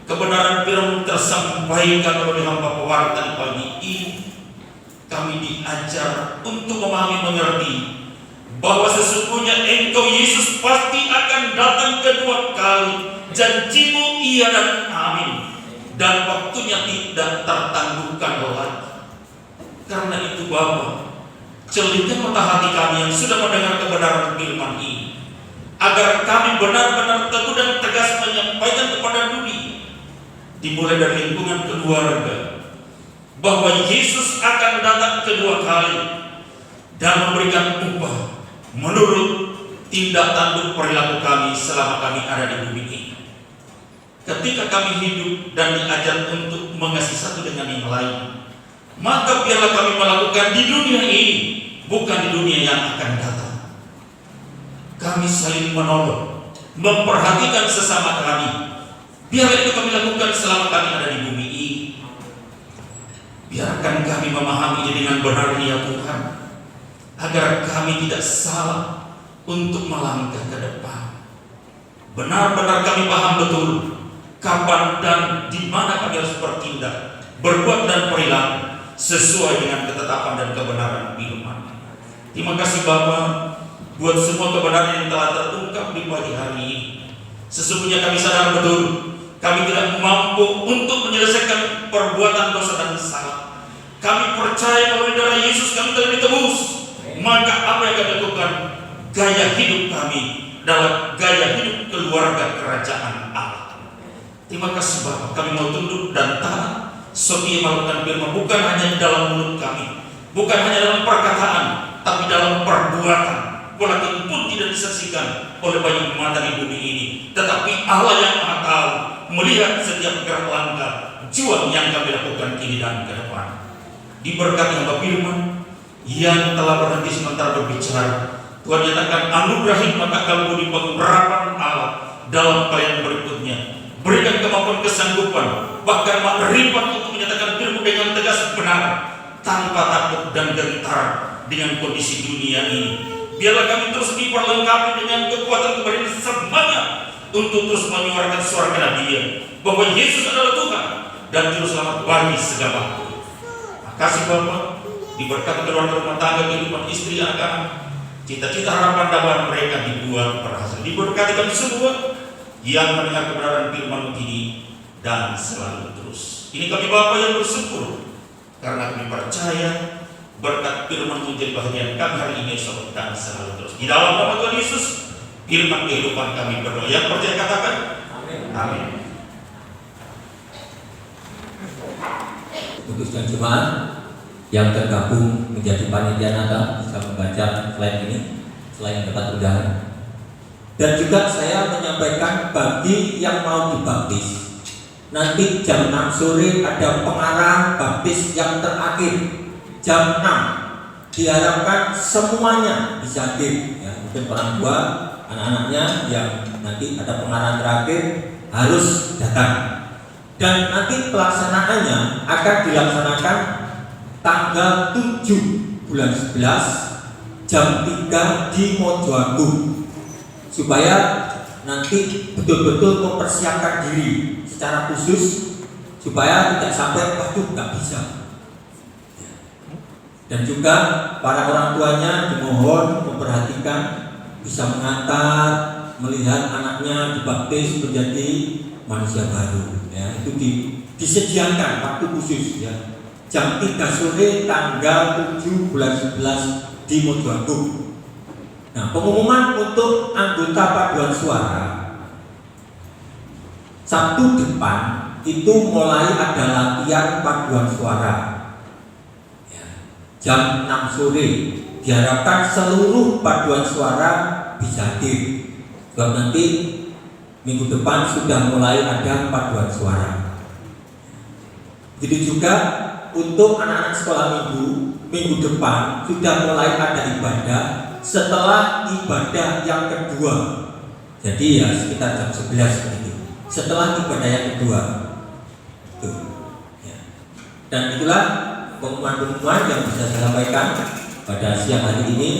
E: Kebenaran firman tersampaikan oleh hamba pewarta pagi ini. Kami diajar untuk memahami mengerti bahwa sesungguhnya Engkau Yesus pasti akan datang kedua kali. Janjimu iya dan amin, dan waktunya tidak tertangguhkan lagi. Karena itu Bapa, celitkan mata hati kami yang sudah mendengar kebenaran firman ini, agar kami benar-benar teguh dan tegas menyampaikan kepada dunia, dimulai dari lingkungan keluarga, bahwa Yesus akan datang kedua kali dan memberikan upah menurut tindak tanduk perilaku kami selama kami ada di bumi ini. ketika kami hidup dan diajar untuk mengasihi satu dengan yang lain, maka biarlah kami melakukan di dunia ini, bukan di dunia yang akan datang. Kami saling menolong, memperhatikan sesama kami. Biarlah itu kami lakukan selama kami ada di bumi ini. Biarkan kami memahami dengan benar ya Tuhan, agar kami tidak salah untuk melangkah ke depan. Benar-benar kami paham betul kapan dan di mana kami harus bertindak, berbuat dan perilaku sesuai dengan ketetapan dan kebenaran firman. Terima kasih Bapa buat semua kebenaran yang telah terungkap di pagi hari ini. Sesungguhnya kami sadar betul kami tidak mampu untuk menyelesaikan perbuatan dosa dan salah. Kami percaya melalui darah Yesus kami telah ditebus. Maka apa yang kami lakukan? Gaya hidup kami dalam gaya hidup keluarga kerajaan Allah. Terima kasih Bapak, kami mau tunduk dan taat setia melakukan firman, bukan hanya dalam mulut kami, bukan hanya dalam perkataan, tapi dalam perbuatan. Walaupun pun tidak disaksikan oleh banyak mata di bumi ini, tetapi Allah yang Maha Tahu melihat setiap gerak langkah juang yang kami lakukan kini dan ke depan. Diberkati hamba firman yang telah berhenti sementara berbicara. Tuhan nyatakan anugerahi mata kalbu di pengharapan Allah dalam pelayanan berikutnya. Berikan kemampuan kesanggupan, bahkan makrifat untuk menyatakan firman dengan tegas benar, tanpa takut dan gentar dengan kondisi dunia ini. Biarlah kami terus diperlengkapi dengan kekuatan keberanian semangat untuk terus menyuarakan suara kenabian bahwa Yesus adalah Tuhan dan juru selamat bagi segala. Kasih Bapak, diberkati keluarga rumah tangga, kehidupan istri, anak-anak, cita-cita harapan dakwah mereka dibuat berhasil. Diberkati kami semua yang mendengar kebenaran firman ini dan selalu terus. Ini kami Bapak yang bersyukur karena kami percaya berkat firman menjadi bahagian kami hari ini dan selalu terus. Di dalam nama Tuhan Yesus, firman kehidupan kami berdoa. Yang percaya katakan amin. Amin.
B: Untuk dan jemaat yang tergabung menjadi panitia Natal bisa membaca slide ini, slide dapat undangan. Dan juga saya menyampaikan bagi yang mau dibaptis, nanti jam 6 sore ada pengarahan baptis yang terakhir jam 6. Diharapkan semuanya bisa hadir, ya, mungkin orang tua, anak-anaknya yang nanti ada pengarahan terakhir harus datang. Dan nanti pelaksanaannya akan dilaksanakan tanggal 7 bulan 11 jam 3 di Mojoagung, supaya nanti betul-betul mempersiapkan diri secara khusus supaya tidak sampai waduh nggak bisa. Dan juga para orang tuanya dimohon memperhatikan, bisa mengantar, melihat anaknya dibaptis menjadi manusia baru, ya, itu disediakan waktu khusus, ya, jam 3 sore tanggal 7 bulan 11 di Mojoagung. Nah, pengumuman untuk anggota paduan suara Sabtu depan itu mulai ada latihan paduan suara, ya, jam 6 sore. Diharapkan seluruh paduan suara bisa hadir, sebab nanti minggu depan sudah mulai ada paduan suara. Begitu juga untuk anak-anak sekolah minggu depan sudah mulai ada ibadah setelah ibadah yang kedua. Jadi ya sekitar jam 11 begitu. Setelah ibadah yang kedua. Tuh. Ya. Dan itulah pengumuman-pengumuman yang bisa saya sampaikan pada siang hari ini.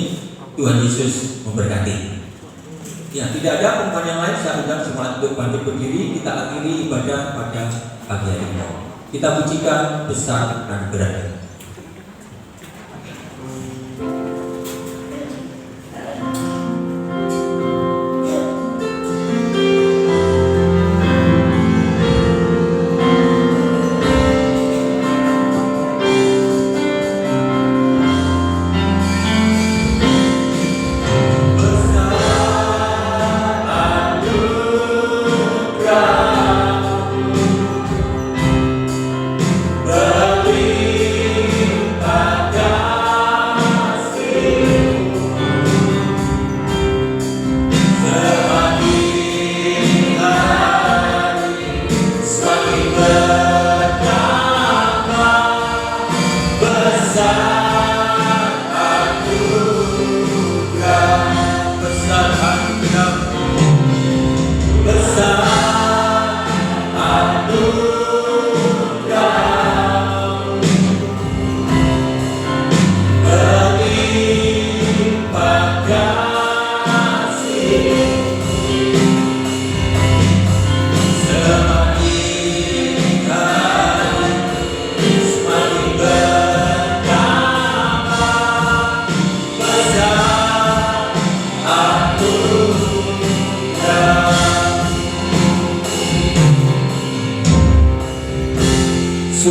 B: Tuhan Yesus memberkati. Ya, tidak ada pengumuman yang lain. Saya undang semua untuk bangkit berdiri. Kita akhiri ibadah pada pagi hari ini. Kita pujikan besar dan berani.
F: Beri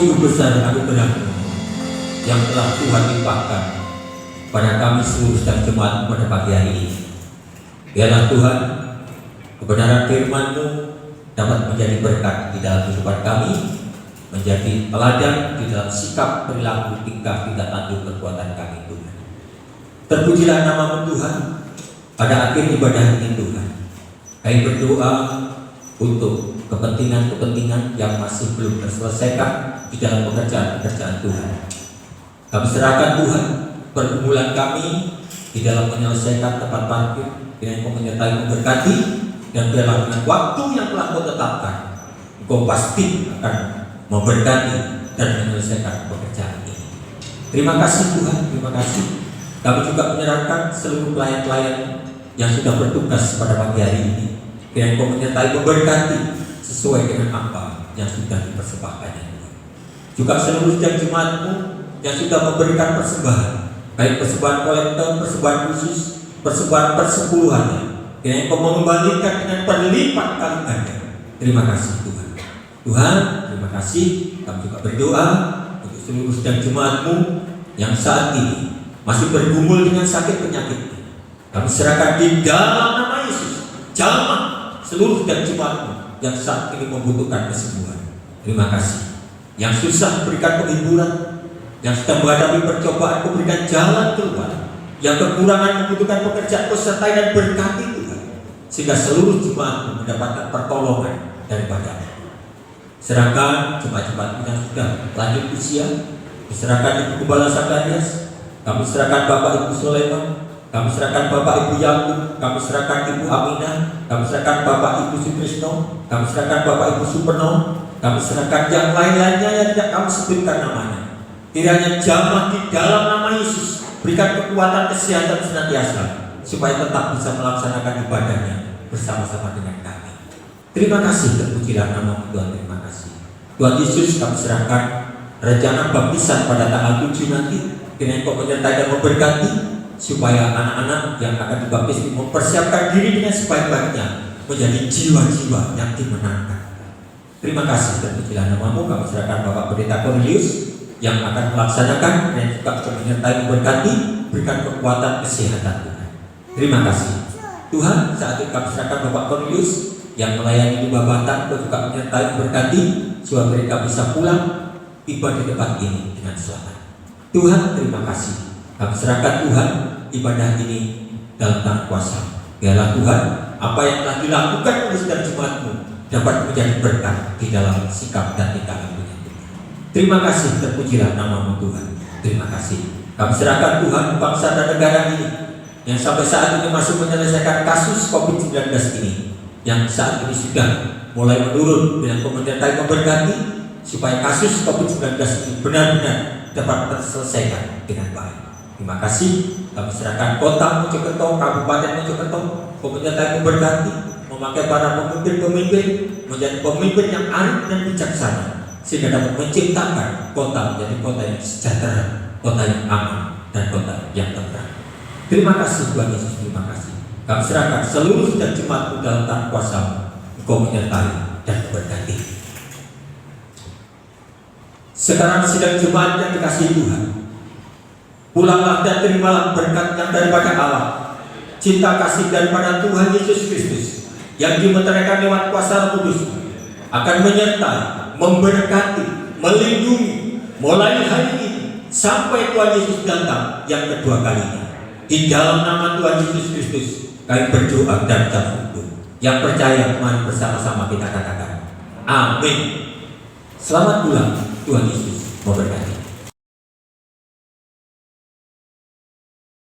B: Sungguh besar anugerah-Mu yang telah Tuhan limpahkan pada kami seluruh dan jemaat pada pagi hari ini. Biarlah Tuhan, kebenaran firman-Mu dapat menjadi berkat di dalam kehidupan kami, menjadi teladan di dalam sikap, perilaku, tingkah, tindak lanjut perbuatan kami Tuhan. Terpujilah nama-Mu Tuhan pada akhir ibadah ini Tuhan. Kami berdoa untuk kepentingan-kepentingan yang masih belum terselesaikan di dalam pekerjaan-pekerjaan Tuhan. Kami serahkan Tuhan pergumulan kami di dalam menyelesaikan tempat parkir, dengan Engkau menyertai memberkati, dan biarlah dengan waktu yang telah Kau tetapkan, Engkau pasti akan memberkati dan menyelesaikan pekerjaan ini. Terima kasih Tuhan, terima kasih. Kami juga menyerahkan seluruh pelayan-pelayan yang sudah bertugas pada pagi hari ini, dan Engkau menyertai memberkati sesuai dengan apa yang sudah dipersembahkannya. Juga seluruh jemaat-Mu yang sudah memberikan persembahan, baik persembahan kolektor, persembahan khusus, persembahan persepuluhannya, yang Engkau mengembalikan dengan berlipat kali ganda. Terima kasih Tuhan. Tuhan, terima kasih. Kami juga berdoa untuk seluruh jemaat-Mu yang saat ini masih bergumul dengan sakit penyakit. Kami serahkan di dalam nama Yesus, jamah seluruh jemaat-Mu yang saat ini membutuhkan kesembuhan. Terima kasih. Yang susah berikan penghiburan, yang sedang menghadapi percobaan Kau berikan jalan keluar, yang kekurangan membutuhkan pekerjaan Kau sertai dan berkati Tuhan, sehingga seluruh jemaat mendapatkan pertolongan daripada-Mu. Serahkan jemaat-jemaat yang sudah lanjut usia, diserahkan Ibu Gembala Sakarias, kami serahkan Bapak Ibu Soleman, kami serahkan Bapak Ibu Yakub, kami serahkan Ibu Aminah, kami serahkan Bapak Ibu Sutrisno, kami serahkan Bapak Ibu Superno, kami serahkan yang lain-lainnya yang tidak kami sebutkan namanya. Kiranya jamah di dalam nama Yesus berikan kekuatan kesehatan senantiasa, supaya tetap bisa melaksanakan ibadahnya bersama-sama dengan kami. Terima kasih, terpujilah nama Tuhan, terima kasih. Tuhan Yesus, kami serahkan rencana baptisan pada tanggal 7 nanti, kiranya Engkau menyertai dan memberkati, supaya anak-anak yang akan dibaptis mempersiapkan diri dengan sebaik-baiknya menjadi jiwa-jiwa yang dimenangkan. Terima kasih, terpujilah nama-Mu. Kami serahkan Bapak Pendeta Cornelius yang akan melaksanakan dan juga menyertai memberkati, berikan kekuatan kesehatan Tuhan. Terima kasih Tuhan. Saat ini kami serahkan Bapak Cornelius yang melayani di Babatan, juga menyertai memberkati, supaya mereka bisa pulang tiba di tempat ini dengan selamat. Tuhan, terima kasih. Kami serahkan Tuhan ibadah ini dalam tangan kuasa. Biarlah Tuhan, apa yang telah dilakukan oleh setiap jemaat-Mu dapat menjadi berkat di dalam sikap dan tindakan Tuhan. Terima kasih, terpujilah nama-Mu Tuhan. Terima kasih. Kami serahkan Tuhan bangsa dan negara ini yang sampai saat ini masih menyelesaikan kasus COVID-19 ini, yang saat ini sudah mulai menurun, dengan menyertai memberkati, supaya kasus COVID-19 ini benar-benar dapat terselesaikan dengan baik. Terima kasih. Kami serahkan kota Mojokerto, Kabupaten Mojokerto, menyertai memberkati, memakai para pemimpin-pemimpin menjadi pemimpin yang arif dan bijaksana, sehingga dapat menciptakan kota menjadi kota yang sejahtera, kota yang aman, dan kota yang tenang. Terima kasih Tuhan Yesus, terima kasih. Kami serahkan seluruh jemaat-Mu dalam tangan kuasa-Mu. Engkau menyertai dan memberkati. Sekarang sidang jemaat yang dikasihi Tuhan, pulanglah dan terimalah berkat yang daripada Allah, cinta kasih daripada Tuhan Yesus Kristus yang dimeteraikan lewat kuasa Roh Kudus akan menyertai, memberkati, melindungi mulai hari ini sampai Tuhan Yesus datang yang kedua kalinya. Di dalam nama Tuhan Yesus Kristus kami berdoa dan bersyukur. Yang percaya, mari bersama-sama kita katakan amin. Selamat pulang, Tuhan Yesus memberkati.